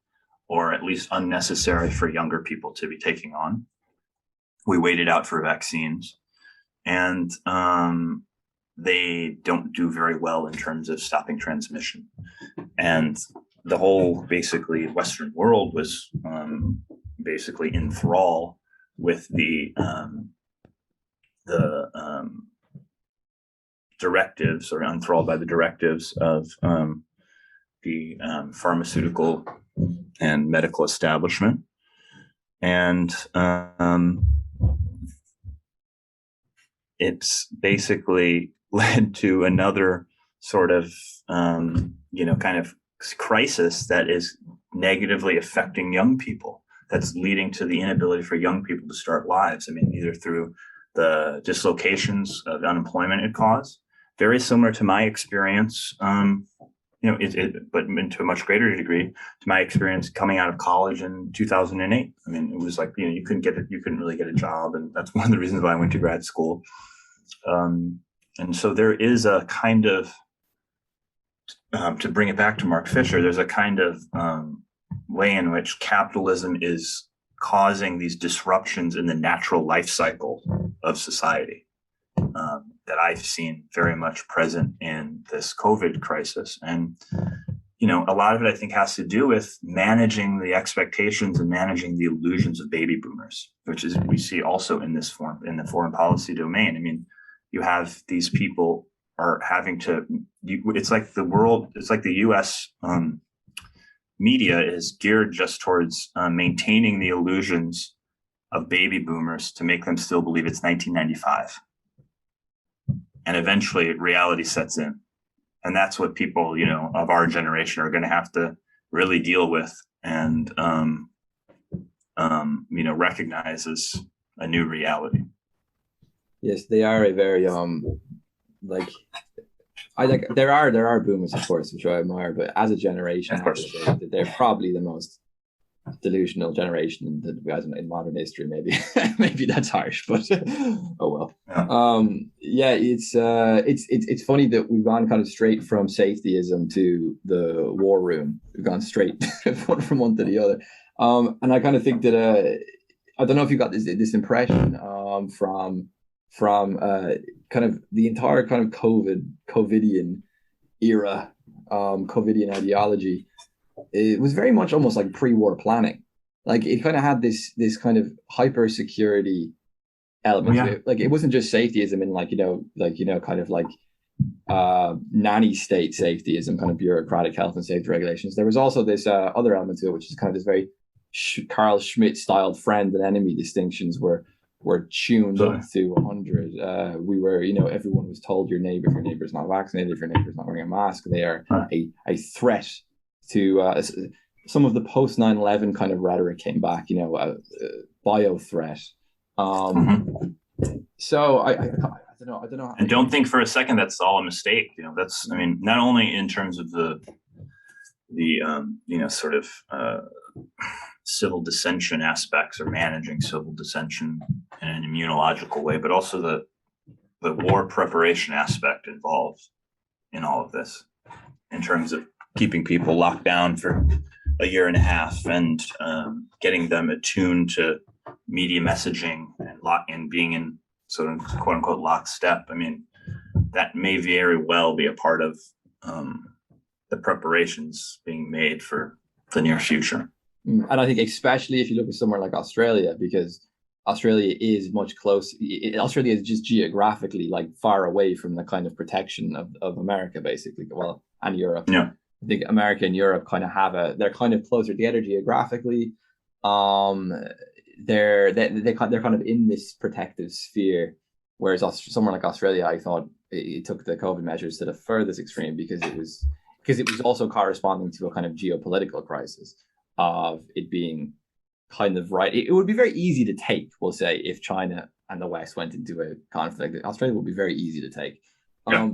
or at least unnecessary for younger people to be taking on. We waited out for vaccines, and they don't do very well in terms of stopping transmission. And the whole basically Western world was basically in thrall with the directives, or enthralled by the directives of the pharmaceutical and medical establishment. And it's basically led to another sort of, kind of crisis that is negatively affecting young people. That's leading to the inability for young people to start lives. I mean, either through the dislocations of unemployment it caused, very similar to my experience, but to a much greater degree, to my experience coming out of college in 2008. I mean, it was like, you couldn't really get a job. And that's one of the reasons why I went to grad school. And so there is a kind of, to bring it back to Mark Fisher, there's a kind of way in which capitalism is causing these disruptions in the natural life cycle of society that I've seen very much present in this COVID crisis. And, a lot of it, I think, has to do with managing the expectations and managing the illusions of baby boomers, which is we see also in the foreign policy domain. I mean, you have these people are having to, it's like the US media is geared just towards maintaining the illusions of baby boomers to make them still believe it's 1995. And eventually reality sets in. And that's what people, of our generation are going to have to really deal with and, recognize as a new reality. Yes, they are a very, there are boomers, of course, which I admire, but as a generation, they're probably the most delusional generation that we had in modern history. Maybe maybe that's harsh, but oh well. Yeah, it's funny that we've gone kind of straight from safetyism to the war room. We've gone straight from one to the other, and I kind of think that I don't know if you got this impression from kind of the entire kind of COVIDian era, COVIDian ideology. It was very much almost like pre-war planning. Like it kind of had this kind of hyper security element to it. Like it wasn't just safetyism and kind of like nanny state safetyism, kind of bureaucratic health and safety regulations. There was also this other element to it, which is kind of this very Carl Schmitt styled friend and enemy distinctions were tuned up to 100. We were, everyone was told your neighbor's not vaccinated, if your neighbor's not wearing a mask, they are a threat to some of the post 9/11 kind of rhetoric came back, bio threat. So I don't know. And don't think for a second that's all a mistake. That's, I mean, not only in terms of the sort of civil dissension aspects or managing civil dissension in an immunological way, but also the war preparation aspect involved in all of this in terms of keeping people locked down for a year and a half and getting them attuned to media messaging and being in sort of quote unquote lockstep. I mean, that may very well be a part of the preparations being made for the near future. And I think especially if you look at somewhere like Australia, because Australia is much closer. Australia is just geographically like far away from the kind of protection of America, basically. Well, and Europe. Yeah. I think America and Europe kind of they're kind of closer together geographically. They're kind of in this protective sphere, whereas somewhere like Australia, I thought it took the COVID measures to the furthest extreme because it was also corresponding to a kind of geopolitical crisis of it being kind of right. It would be very easy to take, we'll say, if China and the West went into a conflict. Australia would be very easy to take. Yeah.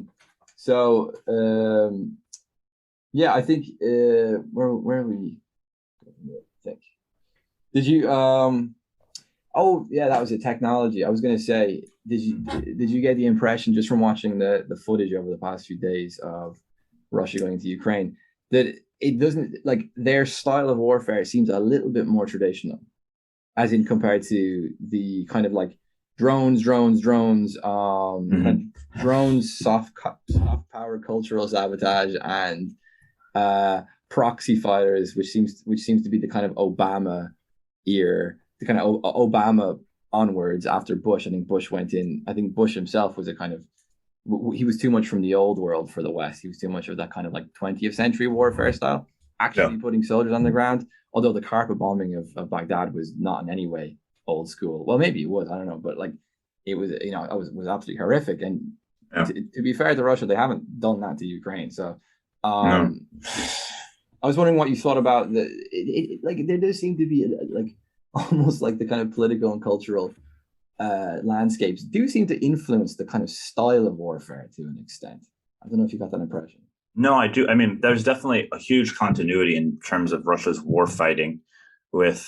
Yeah, I think where we think. Did you oh yeah, that was a technology. I was gonna say, did you get the impression just from watching the footage over the past few days of Russia going into Ukraine that it doesn't, like, their style of warfare seems a little bit more traditional, as in compared to the kind of like drones, kind of drones, soft power cultural sabotage, and proxy fighters, which seems to be the kind of Obama ear, the kind of Obama onwards after Bush. I think Bush went in. I think Bush himself was a kind of he was too much from the old world for the West. He was too much of that kind of like 20th century warfare style, Yeah. actually putting soldiers on the ground. Although the carpet bombing of Baghdad was not in any way old school. Well, maybe it was. I don't know, but like it was. It was absolutely horrific. And Yeah. to be fair to Russia, they haven't done that to Ukraine. So No. um, I was wondering what you thought about like there does seem to be like almost like the kind of political and cultural landscapes do seem to influence the kind of style of warfare to an extent. I don't know if you got that impression. No, I do. I mean, there's definitely a huge continuity in terms of Russia's war fighting with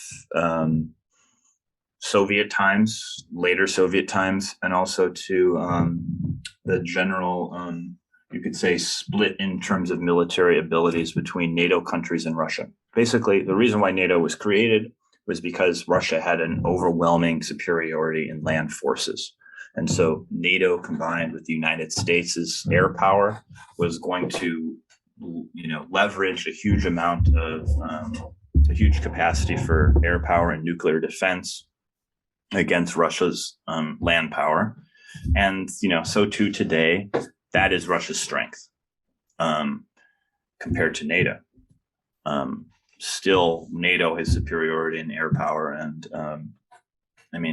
Soviet times, later Soviet times, and also to the general, you could say, split in terms of military abilities between NATO countries and Russia. Basically, the reason why NATO was created was because Russia had an overwhelming superiority in land forces. And so NATO combined with the United States' air power was going to, leverage a huge amount of a huge capacity for air power and nuclear defense against Russia's land power. And, so too today, that is Russia's strength compared to NATO. Still, NATO has superiority in air power. And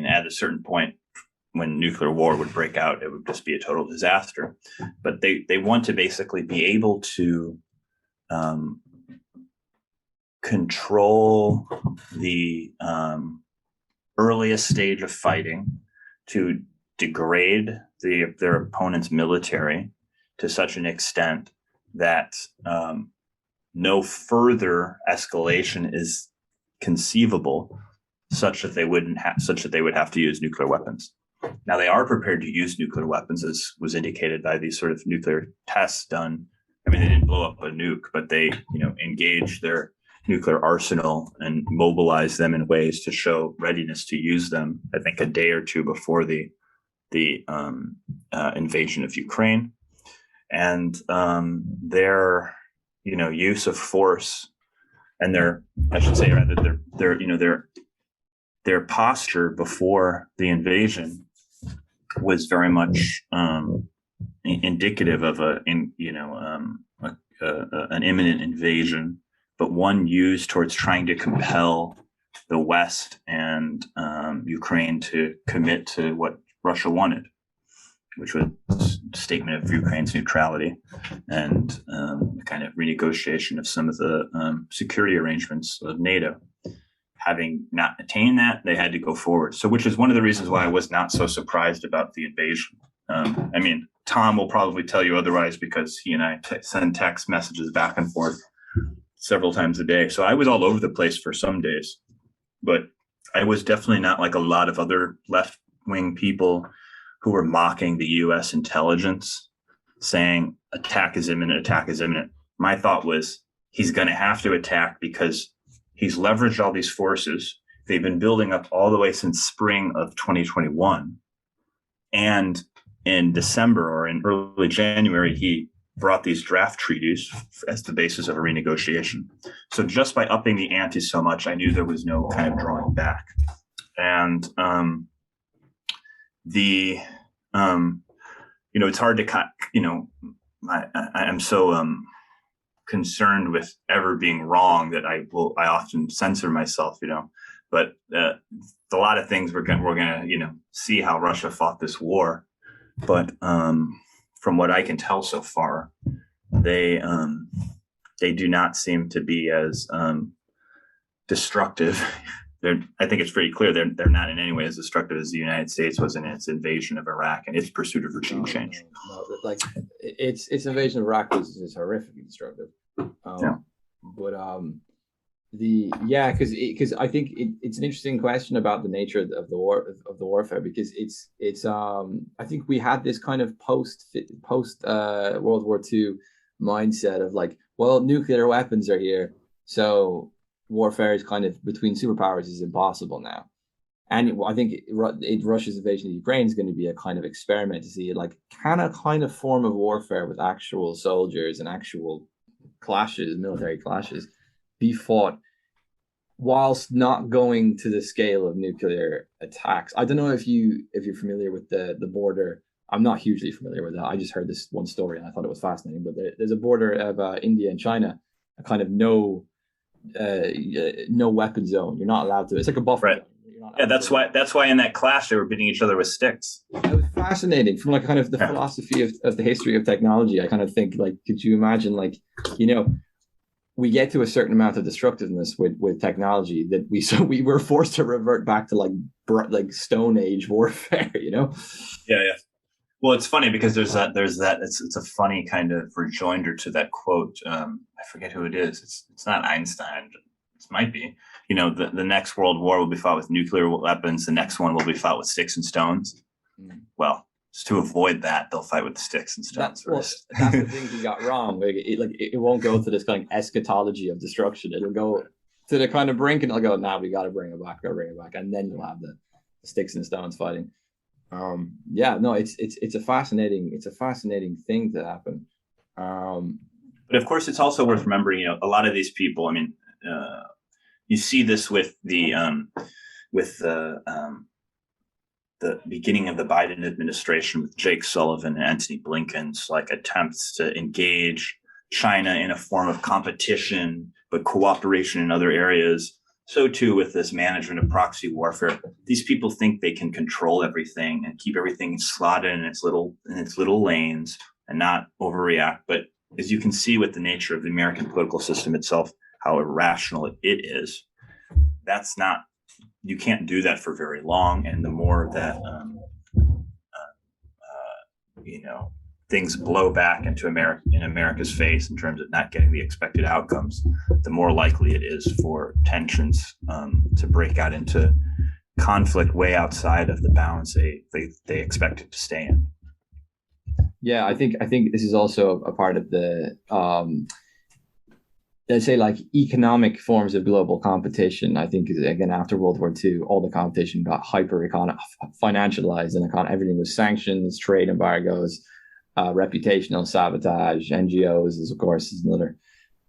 at a certain point, when nuclear war would break out, it would just be a total disaster. But they want to basically be able to control the earliest stage of fighting, to degrade their opponent's military to such an extent that no further escalation is conceivable, such that they would have to use nuclear weapons. Now, they are prepared to use nuclear weapons, as was indicated by these sort of nuclear tests done. I mean, they didn't blow up a nuke, but they, engaged their nuclear arsenal and mobilize them in ways to show readiness to use them. I think a day or two before the invasion of Ukraine, and their use of force and their posture before the invasion was very much indicative of an imminent invasion, but one used towards trying to compel the West and Ukraine to commit to what Russia wanted, which was a statement of Ukraine's neutrality and kind of renegotiation of some of the security arrangements of NATO. Having not attained that, they had to go forward. So, which is one of the reasons why I was not so surprised about the invasion. Tom will probably tell you otherwise, because he and I send text messages back and forth several times a day. So I was all over the place for some days, but I was definitely not like a lot of other left-wing people who were mocking the U.S. intelligence, saying attack is imminent, attack is imminent. My thought was, he's going to have to attack because he's leveraged all these forces. They've been building up all the way since spring of 2021. And in December or in early January, he brought these draft treaties as the basis of a renegotiation. So just by upping the ante so much, I knew there was no kind of drawing back. And it's hard to, I'm so concerned with ever being wrong that I often censor myself, but a lot of things we're gonna see how Russia fought this war. But from what I can tell so far, they do not seem to be as destructive. I think it's pretty clear they're not in any way as destructive as the United States was in its invasion of Iraq and its pursuit of regime change. No, like its invasion of Iraq is horrifically destructive. Because I think it's an interesting question about the nature of the warfare, because it's I think we had this kind of post World War II mindset of like, well, nuclear weapons are here, so warfare is kind of between superpowers is impossible now. And I think Russia's invasion of Ukraine is going to be a kind of experiment to see, like, can a kind of form of warfare with actual soldiers and actual clashes, military clashes, be fought whilst not going to the scale of nuclear attacks. I don't know if you're familiar with the border. I'm not hugely familiar with that. I just heard this one story and I thought it was fascinating. But there's a border of India and China, a kind of no weapon zone. You're not allowed to. It's like a buffer Right. zone. Yeah, that's why in that clash they were beating each other with sticks. It was fascinating from like kind of the philosophy of the history of technology. I kind of think like, could you imagine like, you know, we get to a certain amount of destructiveness with technology that we were forced to revert back to like Stone Age warfare, you know? Yeah, yeah. Well, it's funny because there's that it's a funny kind of rejoinder to that quote. I forget who it is. It's not Einstein. It might be. You know, the next world war will be fought with nuclear weapons. The next one will be fought with sticks and stones. Well, just to avoid that, they'll fight with the sticks and stones first. That's the thing he got wrong. It won't go to this kind of eschatology of destruction. It'll go to the kind of brink, and it'll go, "Nah, we got to bring it back. Got to bring it back," and then you'll have the sticks and stones fighting. Yeah, no, it's a fascinating thing to happen. But of course, it's also worth remembering. You know, a lot of these people. I mean, you see this with with the beginning of the Biden administration with Jake Sullivan and Antony Blinken's like attempts to engage China in a form of competition, but cooperation in other areas. So too with this management of proxy warfare. These people think they can control everything and keep everything slotted in its little lanes and not overreact. But as you can see with the nature of the American political system itself, how irrational it is, that's not, you can't do that for very long. And the more that, you know, things blow back into America's face in terms of not getting the expected outcomes, the more likely it is for tensions to break out into conflict way outside of the bounds they expect it to stay in. Yeah, I think this is also a part of the let's say like economic forms of global competition. I think again after World War II, all the competition got financialized, and everything was sanctions, trade embargoes, reputational sabotage. NGOs is of course is another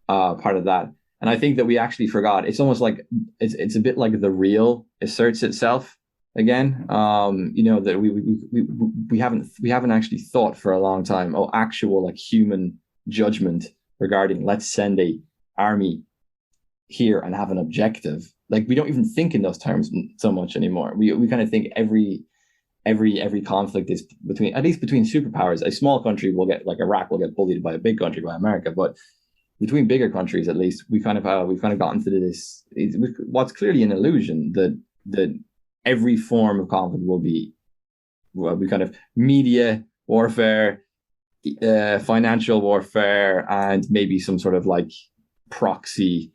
part of that. And I think that we actually forgot. It's almost like it's a bit like the real asserts itself again. You know that we haven't actually thought for a long time. Oh, actual like human judgment regarding let's send a army here and have an objective. Like we don't even think in those terms so much anymore. We kind of think every conflict is between, at least between superpowers. A small country will get, like Iraq will get bullied by a big country, by America, but between bigger countries, at least we've kind of gotten to this. What's clearly an illusion that every form of conflict will be kind of media warfare, financial warfare, and maybe some sort of like proxy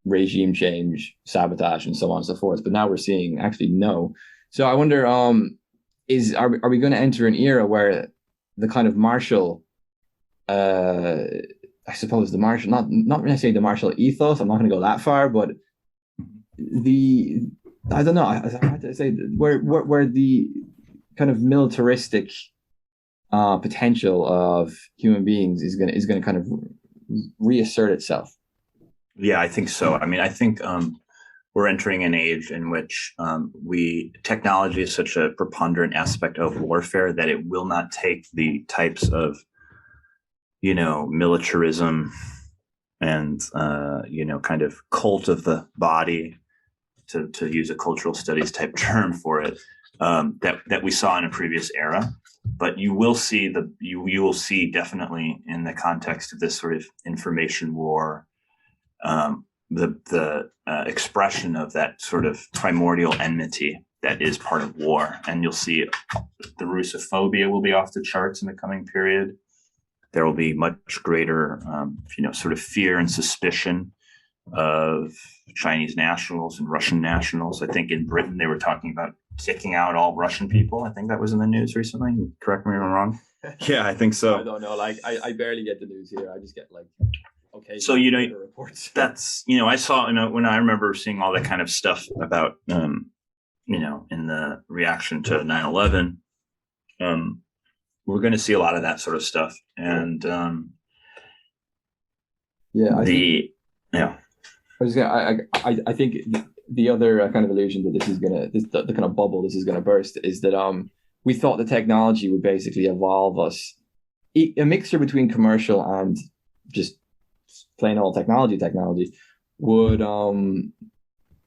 regime change, sabotage, and so on and so forth. But now we're seeing actually no. So I wonder, are we going to enter an era where the kind of martial, I suppose the martial, not necessarily the martial ethos, I'm not going to go that far, but I don't know, I have to say where the kind of militaristic potential of human beings is going to kind of reassert itself. Yeah, I think so. I mean, I think we're entering an age in which technology is such a preponderant aspect of warfare that it will not take the types of, you know, militarism and, you know, kind of cult of the body, to use a cultural studies type term for it, that we saw in a previous era. But you will see you will see definitely in the context of this sort of information war, the expression of that sort of primordial enmity that is part of war. And you'll see the Russophobia will be off the charts in the coming period. There will be much greater, you know, sort of fear and suspicion of Chinese nationals and Russian nationals. I think in Britain they were talking about kicking out all Russian people. I think that was in the news recently. Correct me if I'm wrong. Yeah, I think so. I don't know. Like I barely get the news here. I just get like, okay. So, you know, reports. That's, you know, I saw, you know, when I remember seeing all that kind of stuff about, you know, in the reaction to 9/11, we're going to see a lot of that sort of stuff. And Yeah, I think The yeah. I was gonna, I think the other kind of illusion that this is gonna this the kind of bubble this is gonna burst is that we thought the technology would basically evolve us a mixture between commercial and just plain old technology would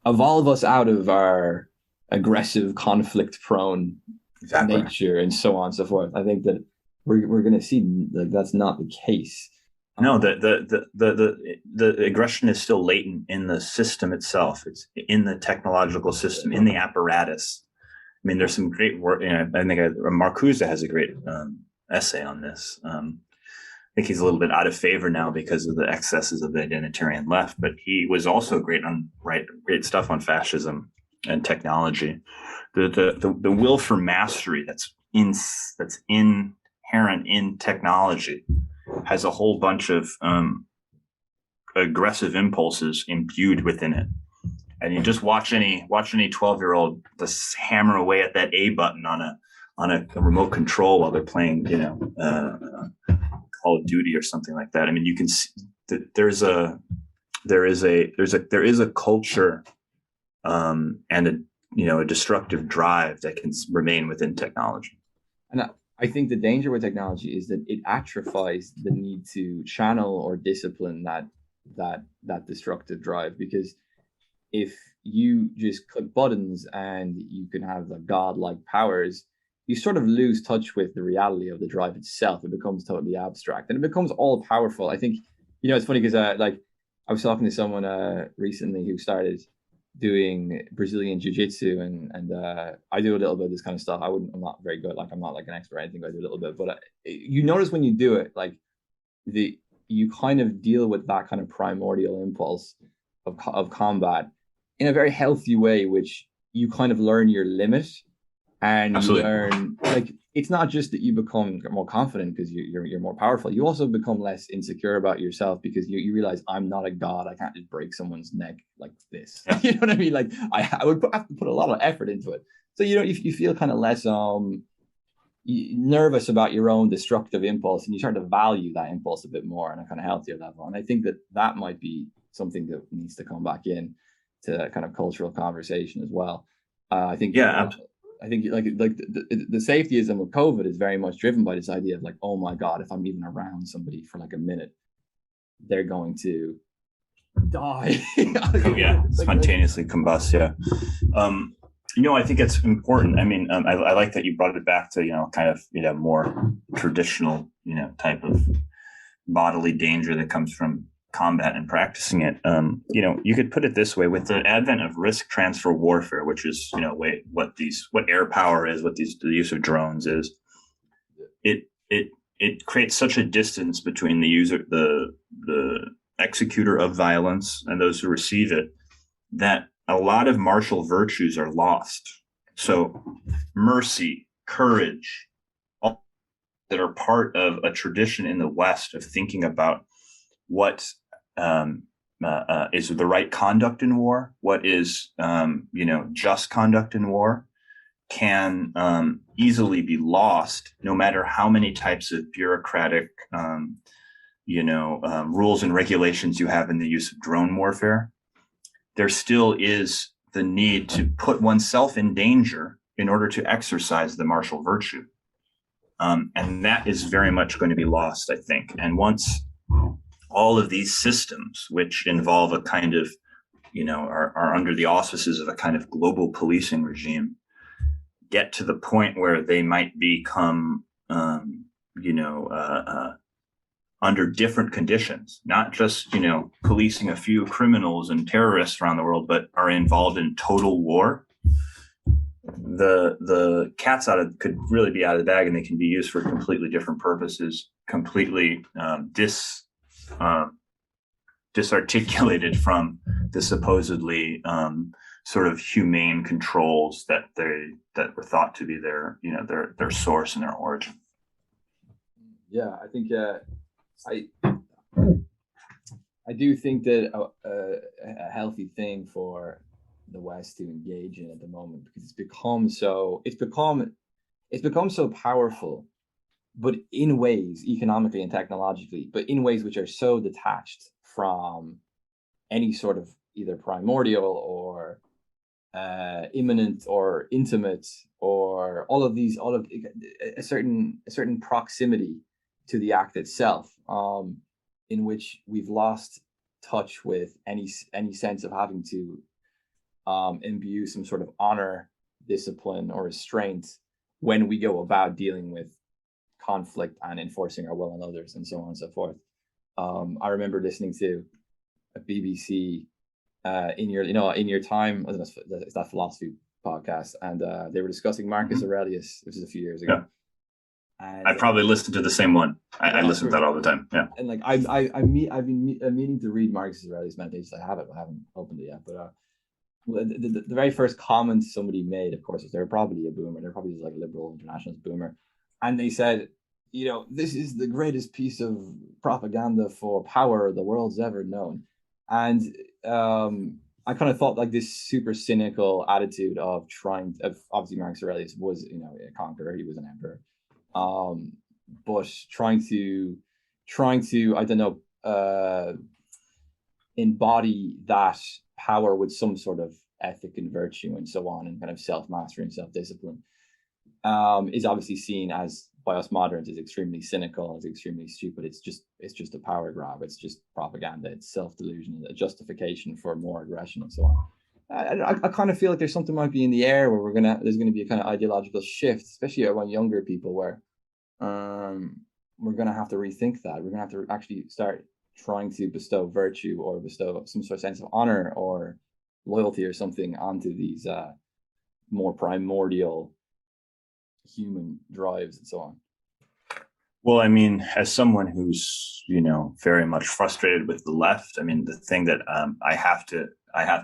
evolve us out of our aggressive conflict prone Exactly. nature and so on and so forth. I think that we're going to see like that's not the case. No, the aggression is still latent in the system itself. It's in the technological system, in the apparatus. I mean, there's some great work. You know, I think Marcuse has a great essay on this. I think he's a little bit out of favor now because of the excesses of the identitarian left, but he was also great great stuff on fascism and technology. The will for mastery that's inherent in technology has a whole bunch of aggressive impulses imbued within it. And you just watch any 12-year-old just hammer away at that A button on a remote control while they're playing, Call of Duty or something like that. I mean, you can see that there is a culture and a destructive drive that can remain within technology. And I think the danger with technology is that it atrophies the need to channel or discipline that destructive drive. Because if you just click buttons and you can have the godlike powers, you sort of lose touch with the reality of the drive itself. It becomes totally abstract and it becomes all powerful. I think, it's funny because I was talking to someone recently who started doing Brazilian jiu-jitsu and I do a little bit of this kind of stuff. I'm not very good. Like I'm not like an expert or anything, but I do a little bit. But you notice when you do it, like you kind of deal with that kind of primordial impulse of combat in a very healthy way, which you kind of learn your limit and you Absolutely. learn like it's not just that you become more confident because you're more powerful. You also become less insecure about yourself because you realize I'm not a god. I can't just break someone's neck like this. Yeah. You know what I mean? Like I would have to put a lot of effort into it. So you feel kind of less nervous about your own destructive impulse, and you start to value that impulse a bit more on a kind of healthier level. And I think that might be something that needs to come back in to kind of cultural conversation as well. I think Yeah. I think like the safetyism of COVID is very much driven by this idea of like, oh my God, if I'm even around somebody for like a minute, they're going to die. Yeah. Spontaneously combust. Yeah. I think it's important. I mean, I like that you brought it back to, kind of, more traditional, type of bodily danger that comes from combat and practicing it. You could put it this way: with the advent of risk transfer warfare, which is, what air power is, what the use of drones is, it creates such a distance between the user, the executor of violence, and those who receive it, that a lot of martial virtues are lost. So mercy, courage, all that are part of a tradition in the West of thinking about what is the right conduct in war, what is just conduct in war, can easily be lost, no matter how many types of bureaucratic rules and regulations you have in the use of drone warfare. There still is the need to put oneself in danger in order to exercise the martial virtue. And that is very much going to be lost, I think. And once all of these systems, which involve a kind of, are under the auspices of a kind of global policing regime, get to the point where they might become, under different conditions, not just, policing a few criminals and terrorists around the world, but are involved in total war, the cat's could really be out of the bag, and they can be used for completely different purposes, completely disarticulated from the supposedly sort of humane controls that were thought to be their source and their origin. Yeah, I think I do think that a healthy thing for the West to engage in at the moment, because it's become so powerful, but in ways economically and technologically, but in ways which are so detached from any sort of either primordial or imminent or intimate, or all of a certain proximity to the act itself, in which we've lost touch with any sense of having to imbue some sort of honor, discipline, or restraint when we go about dealing with conflict and enforcing our will on others, and so on and so forth. I remember listening to a BBC in your time, it's that philosophy podcast, and they were discussing Marcus Aurelius, which is a few years ago. Yeah. And I probably listened to the same one. I listen to that all the time. Yeah. And like I've been meaning to read Marcus Aurelius Meditations. I haven't opened it yet, but the very first comment somebody made, of course, is they're probably a boomer. They're probably just like a liberal internationalist boomer, and they said, this is the greatest piece of propaganda for power the world's ever known. And I kind of thought like this super cynical attitude of obviously Marcus Aurelius was, a conqueror, he was an emperor, but trying to I don't know, embody that power with some sort of ethic and virtue and so on, and kind of self-mastery and self-discipline, is obviously seen as, by us moderns, is extremely cynical, it's extremely stupid. It's just a power grab. It's just propaganda. It's self-delusion, a justification for more aggression and so on. I kind of feel like there's something might be in the air where there's gonna be a kind of ideological shift, especially among younger people, where we're gonna have to rethink that. We're gonna have to actually start trying to bestow virtue or bestow some sort of sense of honor or loyalty or something onto these more primordial human drives and so on. Well, I mean, as someone who's, very much frustrated with the left, I mean, the thing that I have to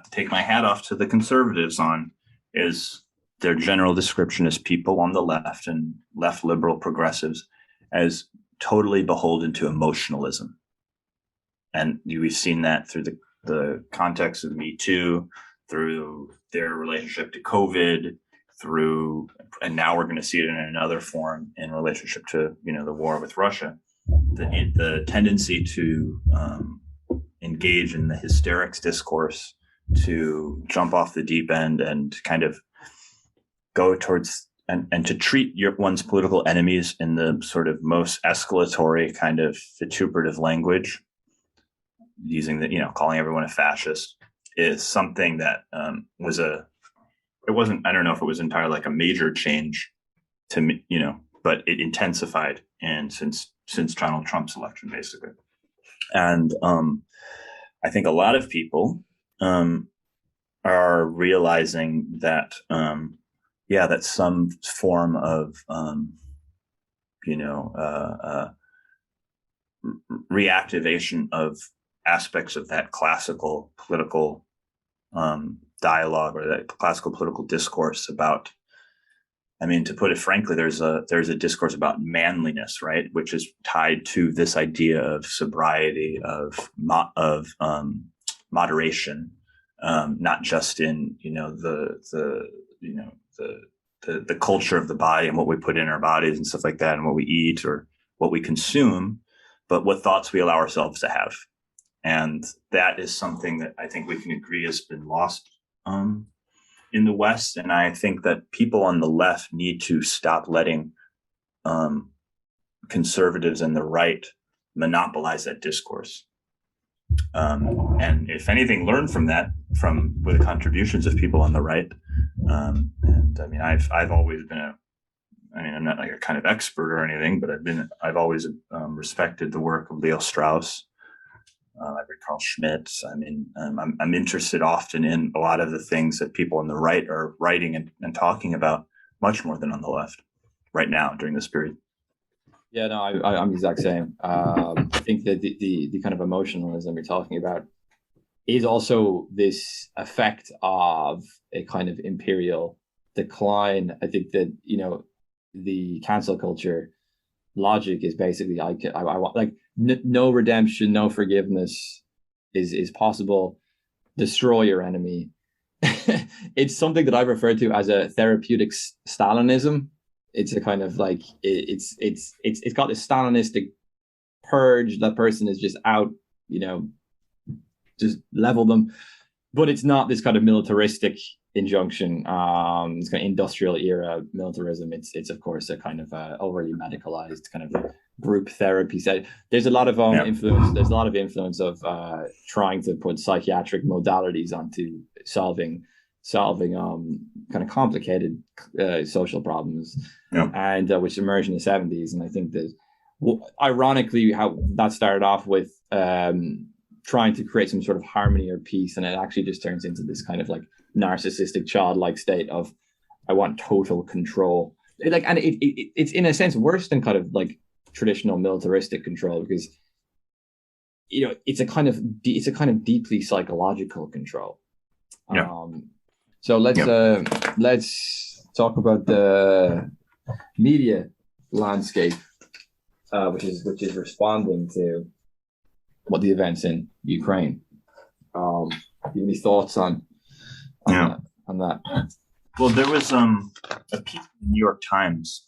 take my hat off to the conservatives on is their general description as people on the left and left liberal progressives as totally beholden to emotionalism. And we've seen that through the context of Me Too, through their relationship to COVID, and now we're going to see it in another form in relationship to, the war with Russia, the tendency to engage in the hysterics discourse, to jump off the deep end and kind of go towards and to treat one's political enemies in the sort of most escalatory kind of vituperative language, using calling everyone a fascist, is something that it wasn't, I don't know if it was entirely like a major change to me, but it intensified since Donald Trump's election, basically. And I think a lot of people are realizing that, that some form of, reactivation of aspects of that classical political dialogue, or that classical political discourse about, I mean, to put it frankly, there's a discourse about manliness, right, which is tied to this idea of sobriety, of moderation, not just in the culture of the body and what we put in our bodies and stuff like that, and what we eat or what we consume, but what thoughts we allow ourselves to have. And that is something that I think we can agree has been lost in the West. And I think that people on the left need to stop letting conservatives and the right monopolize that discourse. And if anything, learn from with the contributions of people on the right. And I mean, I've always been I'm not like a kind of expert or anything, but I've always respected the work of Leo Strauss. I've read Carl Schmitt. I mean, I'm interested often in a lot of the things that people on the right are writing and talking about, much more than on the left right now during this period. Yeah, no, I'm the exact same. I think that the kind of emotionalism you're talking about is also this effect of a kind of imperial decline. I think that, the cancel culture logic is basically, I want, like, no redemption, no forgiveness is possible. Destroy your enemy. It's something that I refer to as a therapeutic Stalinism. It's a kind of like, it's got a Stalinistic purge. That person is just out, just level them. But it's not this kind of militaristic injunction. It's kind of industrial era militarism. It's of course a kind of overly medicalized kind of group therapy set. There's a lot of influence. There's a lot of influence of trying to put psychiatric modalities onto solving kind of complicated social problems, and which emerged in the 70s. And I think that, ironically, how that started off with trying to create some sort of harmony or peace, and it actually just turns into this kind of like narcissistic childlike state of I want total control. It's in a sense worse than kind of like traditional militaristic control, because it's a kind of deeply psychological control. So let's talk about the media landscape, which is responding to what the events in Ukraine. Do you have any thoughts on that? Well, there was a piece in the New York Times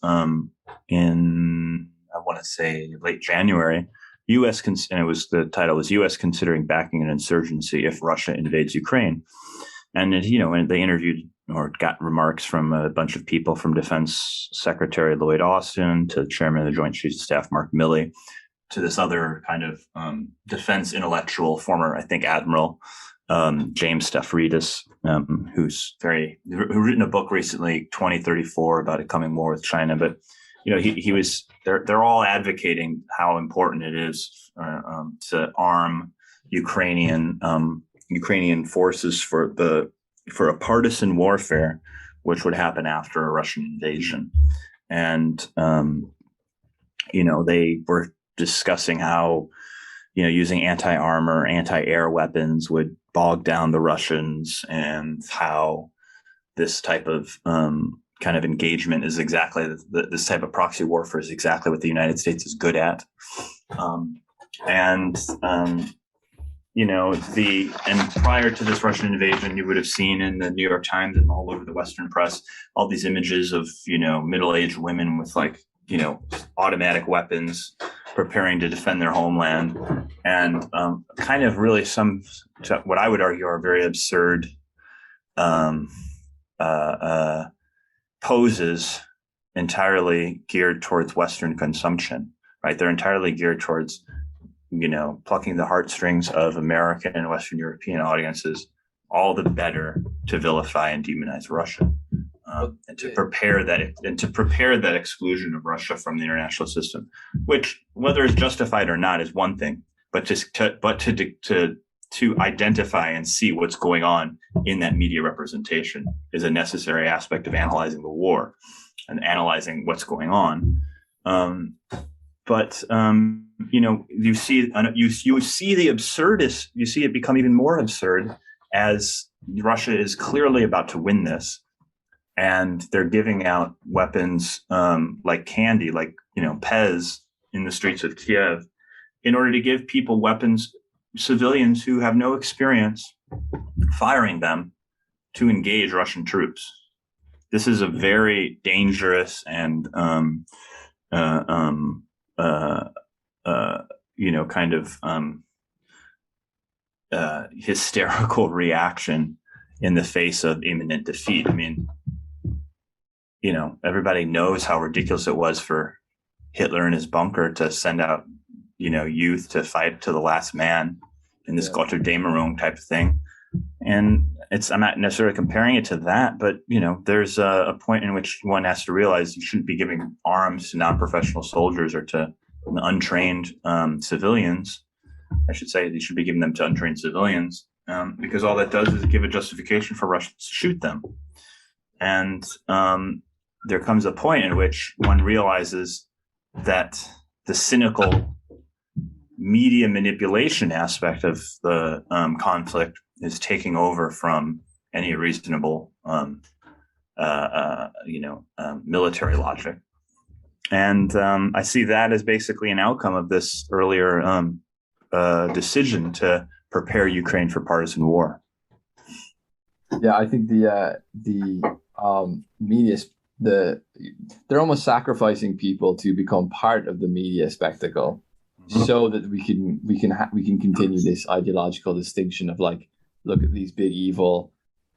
in, I want to say, late January. And the title was "U.S. considering backing an insurgency if Russia invades Ukraine." And and they interviewed or got remarks from a bunch of people, from Defense Secretary Lloyd Austin to Chairman of the Joint Chiefs of Staff Mark Milley, to this other kind of defense intellectual, former, I think, Admiral James Stavridis, who's written a book recently, 2034, about a coming war with China. But they're all advocating how important it is to arm Ukrainian forces for a partisan warfare, which would happen after a Russian invasion. And they were discussing how using anti-armor, anti-air weapons would bog down the Russians, and how this type of kind of engagement is exactly this type of proxy warfare is exactly what the United States is good at. And prior to this Russian invasion, you would have seen in the New York Times and all over the Western press all these images of middle-aged women with automatic weapons preparing to defend their homeland, and kind of really what I would argue are very absurd poses, entirely geared towards Western consumption. Right? They're entirely geared towards plucking the heartstrings of American and Western European audiences, all the better to vilify and demonize Russia, and to prepare that exclusion of Russia from the international system, which, whether it's justified or not, is one thing, but to identify and see what's going on in that media representation is a necessary aspect of analyzing the war and analyzing what's going on. You see the absurdist. You see it become even more absurd as Russia is clearly about to win this, and they're giving out weapons like candy, like Pez, in the streets of Kiev, in order to give people weapons, civilians who have no experience firing them, to engage Russian troops. This is a very dangerous and hysterical reaction in the face of imminent defeat. I mean, everybody knows how ridiculous it was for Hitler in his bunker to send out, youth to fight to the last man in this Gotterdammerung type of thing. And I'm not necessarily comparing it to that, but there's a point in which one has to realize you shouldn't be giving arms to non-professional soldiers or to untrained civilians. I should say you should be giving them to untrained civilians, because all that does is give a justification for Russia to shoot them. And there comes a point in which one realizes that the cynical media manipulation aspect of the conflict is taking over from any reasonable, military logic. And I see that as basically an outcome of this earlier decision to prepare Ukraine for partisan war. Yeah, I think the media, they're almost sacrificing people to become part of the media spectacle. so that we can continue this ideological distinction of like, look at these big evil,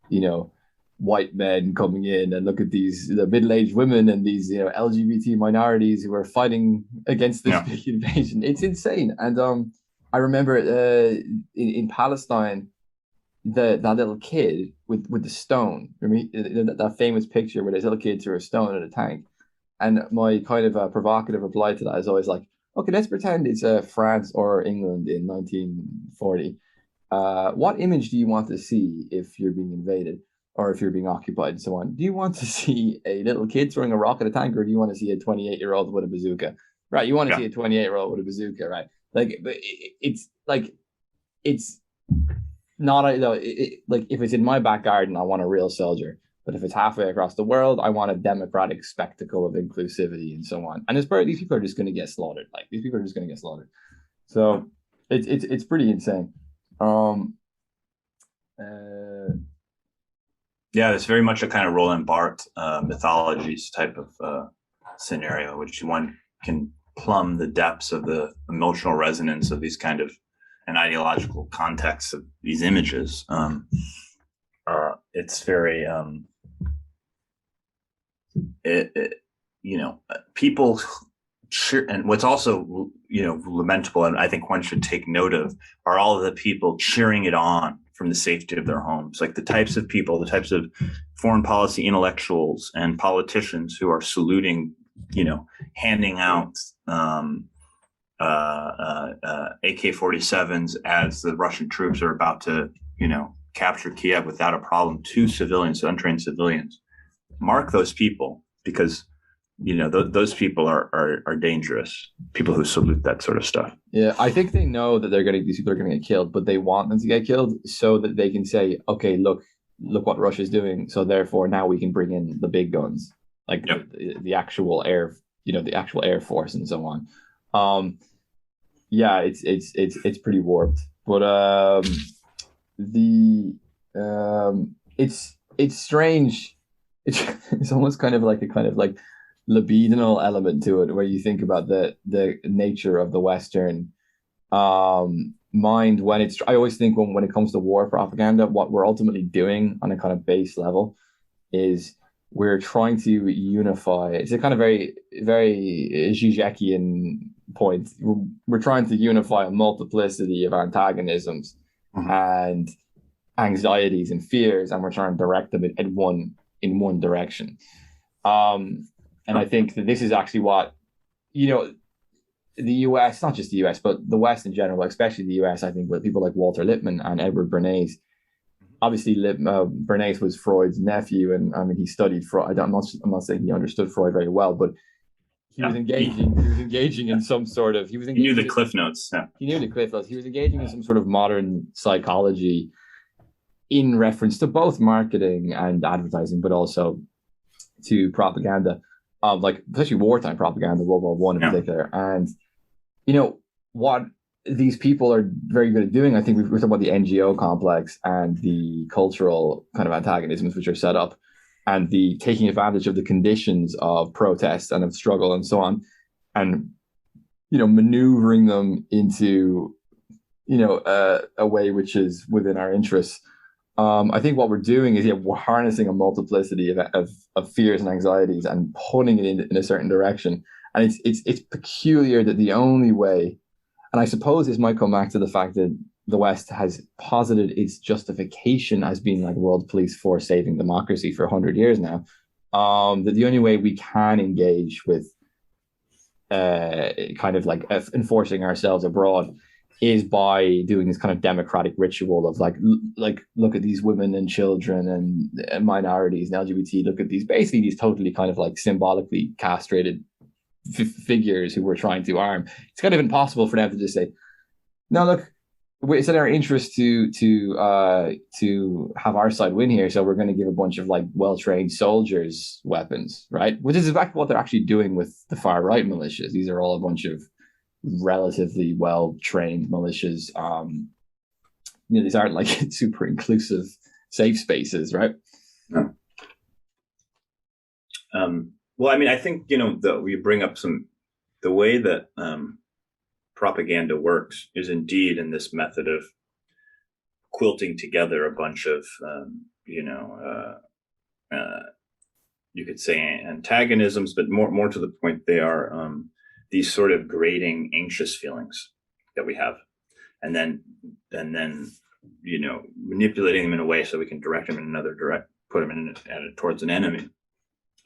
you know, white men coming in, and look at these middle-aged women and these LGBT minorities who are fighting against this Yeah. big invasion. It's insane. And I remember in Palestine, that little kid with the stone. Remember that famous picture where this little kid threw a stone at a tank. And my kind of provocative reply to that is always like, okay, let's pretend it's France or England in 1940. What image do you want to see if you're being invaded or if you're being occupied and so on? Do you want to see a little kid throwing a rock at a tank, or do you want to see a 28-year-old with a bazooka? Right, you want to Yeah. see a 28-year-old with a bazooka, right? Like, but it's like it's not like if it's in my back garden, I want a real soldier. But if it's halfway across the world, I want a democratic spectacle of inclusivity and so on. And these people are just going to get slaughtered. Like these people are just going to get slaughtered. So it's pretty insane. Um, uh, Yeah, it's very much a kind of Roland Barthes mythologies type of scenario, which one can plumb the depths of the emotional resonance of these kind of and ideological contexts of these images. It's very people cheer, and what's also lamentable, and I think one should take note of, are all of the people cheering it on from the safety of their homes, like the types of people, the types of foreign policy intellectuals and politicians who are saluting, handing out AK-47s as the Russian troops are about to, capture Kiev without a problem to civilians, to untrained civilians. Mark those people, because those people are dangerous. People who salute that sort of stuff. Yeah, I think they know that these people are going to get killed, but they want them to get killed so that they can say, okay, look what Russia's doing. So therefore, now we can bring in the big guns, like Yep. the actual air, the actual air force and so on. Yeah, it's pretty warped, but it's strange. It's almost kind of like a kind of like libidinal element to it, where you think about the nature of the Western mind when it's. I always think when it comes to war propaganda, what we're ultimately doing on a kind of base level is we're trying to unify. It's a kind of very very Zizekian point. We're trying to unify a multiplicity of antagonisms and anxieties and fears, and we're trying to direct them in one direction. And I think that this is actually what, the US, not just the US, but the West in general, especially the US, I think with people like Walter Lippmann and Edward Bernays. Obviously, Bernays was Freud's nephew, and I mean, he studied Freud. I'm not saying he understood Freud very well, but he was engaging in some sort of, he knew the cliff notes. Yeah. He knew the cliff notes. He was engaging in some sort of modern psychology in reference to both marketing and advertising, but also to propaganda, like especially wartime propaganda, World War One in particular. And what these people are very good at doing, I think we're talking about the NGO complex and the cultural kind of antagonisms which are set up, and the taking advantage of the conditions of protest and of struggle and so on, and maneuvering them into a way which is within our interests. I think what we're doing is we're harnessing a multiplicity of fears and anxieties and putting it in a certain direction. And it's peculiar that the only way, and I suppose this might come back to the fact that the West has posited its justification as being like world police force saving democracy for 100 years now, that the only way we can engage with kind of like enforcing ourselves abroad is by doing this kind of democratic ritual of like look at these women and children and minorities and LGBT. Look at basically these totally kind of like symbolically castrated figures who we're trying to arm. It's kind of impossible for them to just say, no, look, it's in our interest to have our side win here, so we're going to give a bunch of like well-trained soldiers weapons, right? Which is exactly what they're actually doing with the far right militias. These are all a bunch of relatively well-trained militias. These aren't like super inclusive safe spaces, right? No. Well, I mean, I think that we bring up the way that propaganda works is indeed in this method of quilting together a bunch of, you could say antagonisms, but more to the point, they are these sort of grating, anxious feelings that we have, and then manipulating them in a way so we can direct them in another direct, put them in towards an enemy.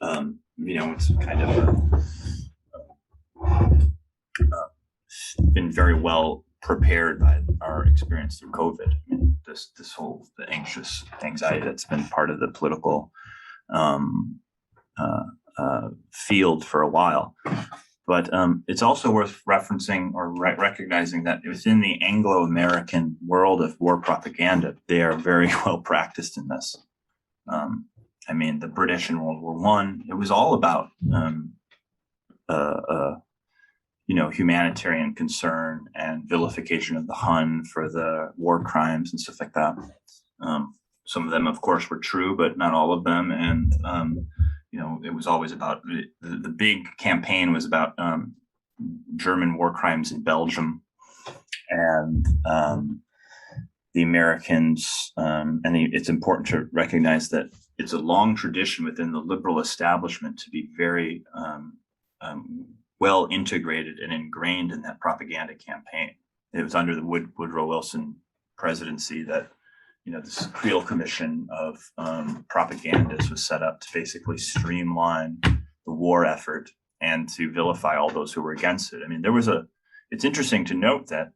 It's kind of been very well prepared by our experience through COVID. I mean, this whole the anxious anxiety that's been part of the political field for a while. But it's also worth referencing or recognizing that within the Anglo-American world of war propaganda, they are very well practiced in this. I mean, the British in World War One, it was all about humanitarian concern and vilification of the Hun for the war crimes and stuff like that. Some of them, of course, were true, but not all of them. And it was always about the big campaign was about German war crimes in Belgium, and the Americans. It's important to recognize that it's a long tradition within the liberal establishment to be very well integrated and ingrained in that propaganda campaign. It was under the Woodrow Wilson presidency that this Creel Commission of propagandists was set up to basically streamline the war effort and to vilify all those who were against it. I mean, it's interesting to note that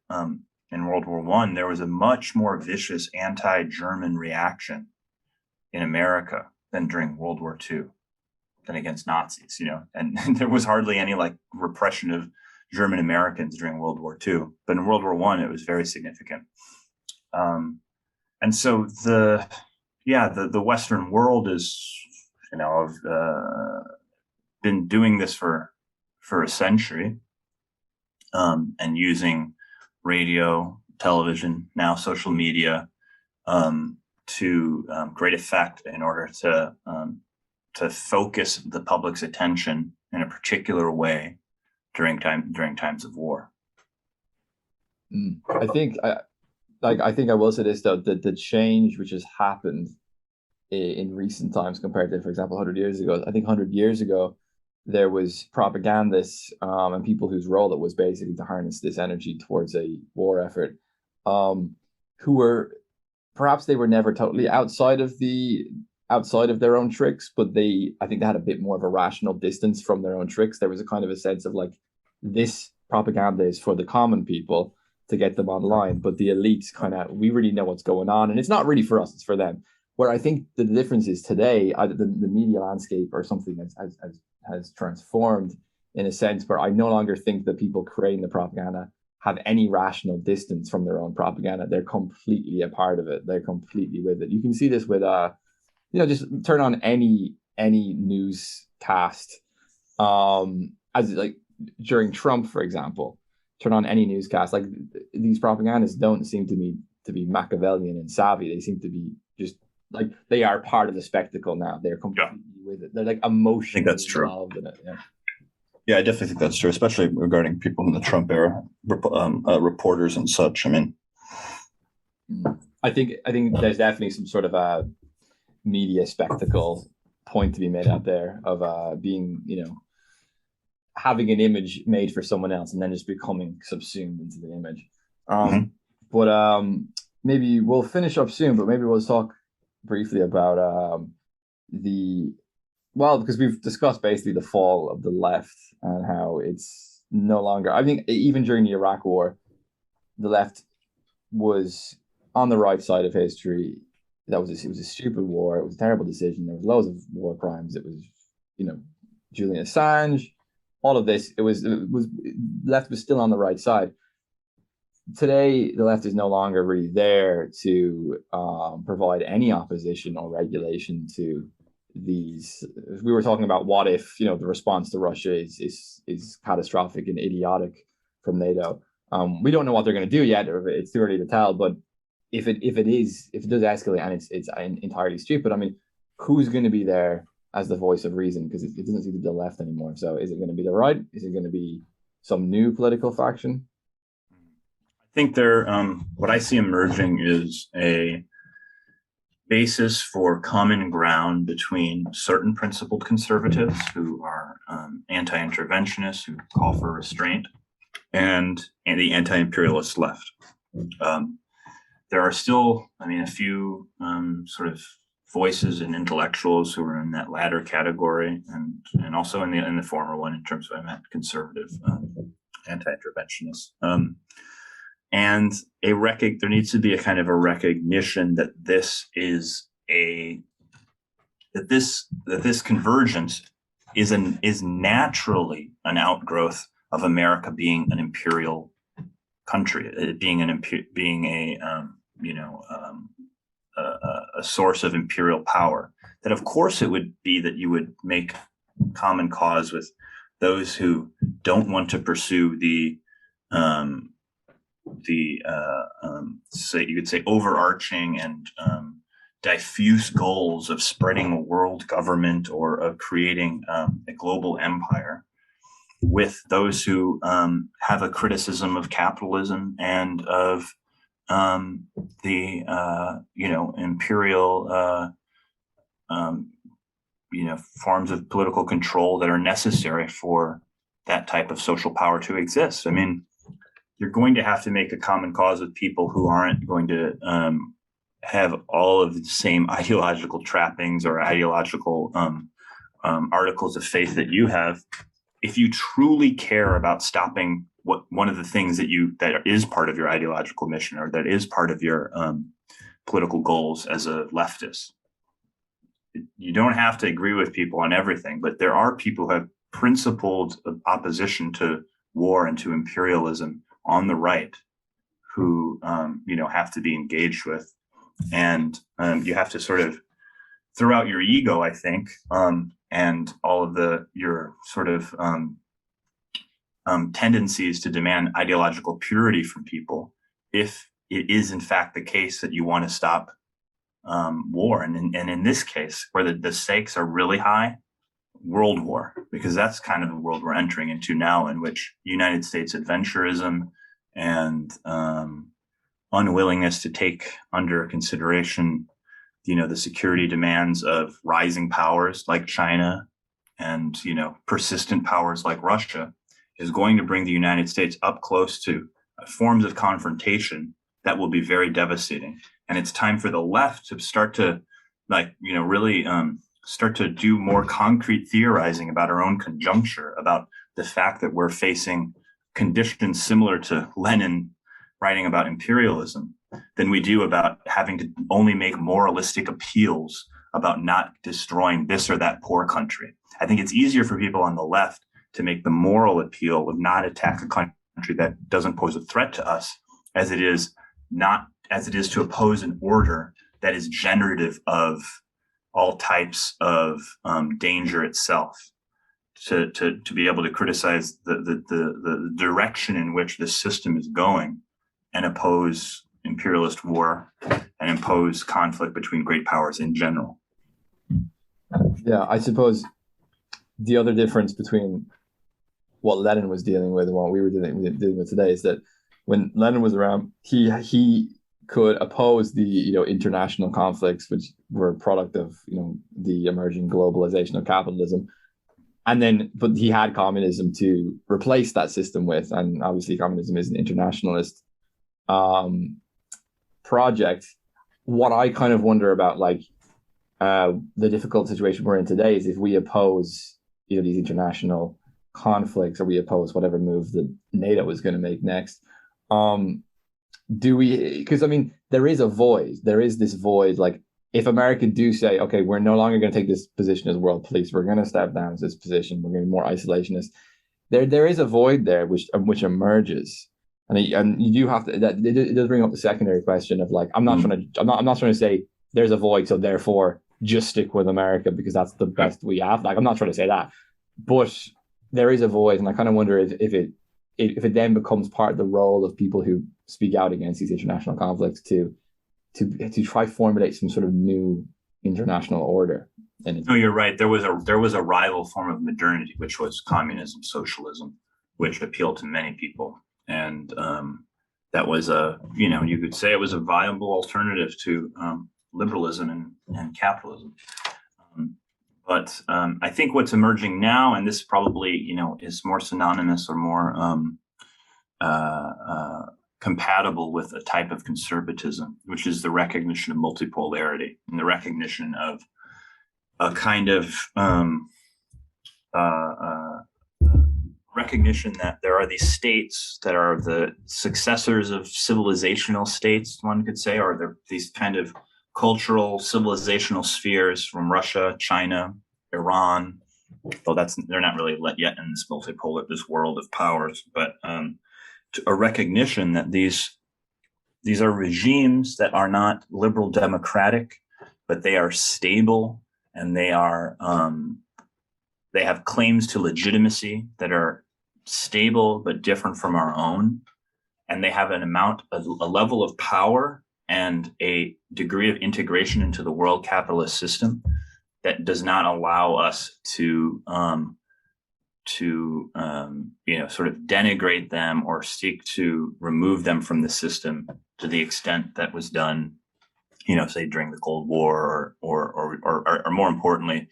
in World War One, there was a much more vicious anti-German reaction in America than during World War Two, than against Nazis, and there was hardly any repression of German Americans during World War II, but in World War One, it was very significant. And so the Western world is, been doing this for a century, and using radio, television, now social media, to great effect in order to focus the public's attention in a particular way during times of war. I think I will say this though, that the change which has happened in recent times compared to, for example, 100 years ago. I think 100 years ago there was propagandists and people whose role it was basically to harness this energy towards a war effort, who were perhaps they were never totally outside of their own tricks, but I think they had a bit more of a rational distance from their own tricks. There was a kind of a sense of this propaganda is for the common people to get them online, but the elites we really know what's going on, and it's not really for us, it's for them. Where I think the difference is today, the media landscape or something has transformed in a sense where I no longer think that people creating the propaganda have any rational distance from their own propaganda. They're completely a part of it. They're completely with it. You can see this with just turn on any newscast, as during Trump, for example. Turn on any newscast. These propagandists don't seem to me to be Machiavellian and savvy. They seem to be just they are part of the spectacle now. They're completely with it. They're emotionally involved in it. Yeah. Yeah, I definitely think that's true, especially regarding people in the Trump era, reporters and such. I mean, I think there's definitely some sort of a media spectacle point to be made out there of being, having an image made for someone else and then just becoming subsumed into the image. But maybe we'll finish up soon, but maybe we'll talk briefly about because we've discussed basically the fall of the left and how it's no longer, I think even during the Iraq War, the left was on the right side of history. It was a stupid war. It was a terrible decision. There was loads of war crimes. It was, Julian Assange, all of this. Left was still on the right side. Today, the left is no longer really there to provide any opposition or regulation to these. We were talking about what if the response to Russia is catastrophic and idiotic from NATO. We don't know what they're going to do yet, or it's too early to tell. But if it does escalate and it's entirely stupid, I mean, who's going to be there as the voice of reason? Because it doesn't seem to be the left anymore. So is it going to be the right? Is it going to be some new political faction? think there, what I see emerging is a basis for common ground between certain principled conservatives who are anti-interventionists who call for restraint and the anti-imperialist left. There are still, a few sort of voices and intellectuals who are in that latter category, and also in the former one in terms of I meant conservative anti-interventionists. And there needs to be a kind of a recognition that this convergence is naturally an outgrowth of America being an imperial country, being a source of imperial power. That of course it would be that you would make common cause with those who don't want to pursue say you could say overarching and diffuse goals of spreading a world government or of creating a global empire, with those who have a criticism of capitalism and of the imperial forms of political control that are necessary for that type of social power to exist. You're going to have to make a common cause with people who aren't going to have all of the same ideological trappings or ideological articles of faith that you have. If you truly care about stopping one of the things that is part of your ideological mission or that is part of your political goals as a leftist, you don't have to agree with people on everything, but there are people who have principled opposition to war and to imperialism on the right who have to be engaged with, and you have to sort of throw out your ego, I think, and all of your sort of tendencies to demand ideological purity from people if it is in fact the case that you want to stop war, and in this case where the stakes are really high, world war, because that's kind of the world we're entering into now, in which United States adventurism and unwillingness to take under consideration the security demands of rising powers like China and persistent powers like Russia is going to bring the United States up close to forms of confrontation that will be very devastating. And it's time for the left to start to really start to do more concrete theorizing about our own conjuncture, about the fact that we're facing conditions similar to Lenin writing about imperialism than we do about having to only make moralistic appeals about not destroying this or that poor country. I think it's easier for people on the left to make the moral appeal of not attack a country that doesn't pose a threat to us, as it is to oppose an order that is generative of all types of danger itself. To be able to criticize the direction in which this system is going and oppose imperialist war and impose conflict between great powers in general. Yeah, I suppose the other difference between what Lenin was dealing with and what we were dealing with today is that when Lenin was around, he could oppose the international conflicts which were a product of the emerging globalization of capitalism, but he had communism to replace that system with, and obviously communism is an internationalist project. What I kind of wonder about, the difficult situation we're in today, is if we oppose these international conflicts, or we oppose whatever move that NATO is going to make next, do we, because there is this void, if America do say, okay, we're no longer going to take this position as world police, we're going to step down to this position, we're going to be more isolationist, there is a void there which emerges. And you do have to, it does bring up the secondary question of I'm not trying to say there's a void, so therefore just stick with America because that's the best we have. I'm not trying to say that, but there is a void, and I kind of wonder if it then becomes part of the role of people who speak out against these international conflicts to try formulate some sort of new international order. No, you're right. There was a rival form of modernity, which was communism, socialism, which appealed to many people. And that was a, you know, you could say it was a viable alternative to liberalism and capitalism. But I think what's emerging now, and this probably, you know, is more synonymous or more compatible with a type of conservatism, which is the recognition of multipolarity and the recognition of a kind of recognition that there are these states that are the successors of civilizational states, one could say, or they're these kind of cultural civilizational spheres from Russia, China, Iran. Though they're not really let yet in this world of powers, but a recognition that these are regimes that are not liberal democratic, but they are stable, and they have claims to legitimacy that are stable but different from our own, and they have a level of power and a degree of integration into the world capitalist system that does not allow us to sort of denigrate them or seek to remove them from the system to the extent that was done, you know, say during the Cold War or more importantly,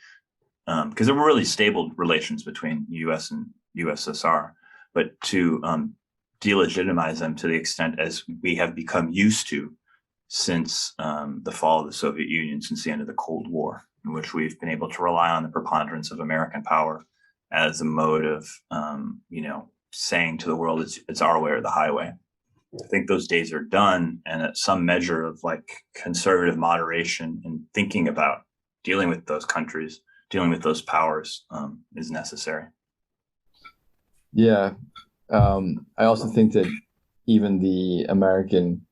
because there were really stable relations between U.S. and USSR, but to delegitimize them to the extent as we have become used to since the fall of the Soviet Union, since the end of the Cold War, in which we've been able to rely on the preponderance of American power as a mode of, saying to the world, it's our way or the highway. I think those days are done, and some measure of like conservative moderation in thinking about dealing with those countries, dealing with those powers is necessary. Yeah. I also think that even the American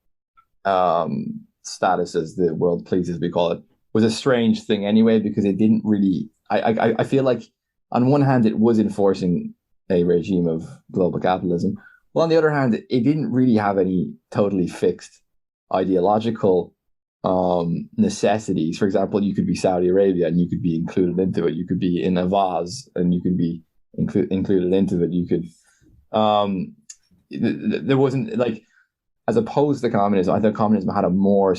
status as the world police, as we call it, was a strange thing anyway, because it didn't really, I feel like on one hand it was enforcing a regime of global capitalism, well, on the other hand it didn't really have any totally fixed ideological necessities. For example, you could be Saudi Arabia and you could be included into it. You could be in a vase and you could be included into it. You could there wasn't, like, as opposed to communism, I thought communism had a more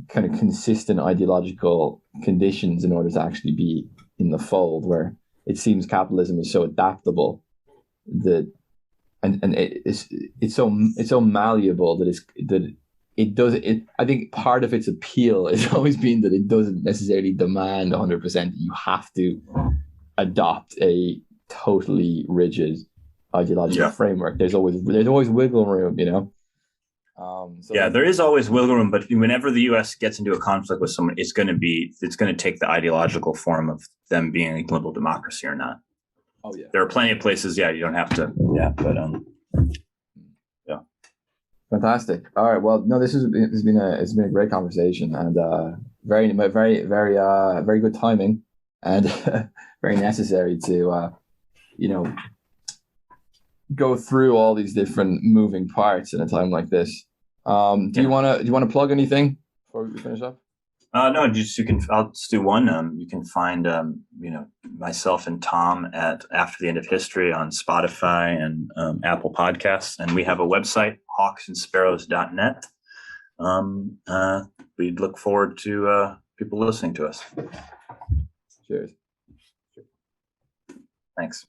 kind of consistent ideological conditions in order to actually be in the fold, where it seems capitalism is so adaptable that and it's so malleable that it does it. I think part of its appeal has always been that it doesn't necessarily demand 100% that you have to adopt a totally rigid ideological framework. There's always wiggle room, you know. There is always wiggle room, but whenever the U.S. gets into a conflict with someone, it's going to take the ideological form of them being a liberal democracy or not. Oh yeah, there are plenty of places. Yeah, you don't have to. Yeah, but yeah. Fantastic. All right. Well, no, it's been a great conversation, and very very good timing, and very necessary to go through all these different moving parts in a time like this. Do you want to plug anything before we finish up? No, I'll just do one. You can find myself and Tom at After the End of History on Spotify and Apple Podcasts, and we have a website, hawksandsparrows.net. We look forward to people listening to us. Cheers. Thanks.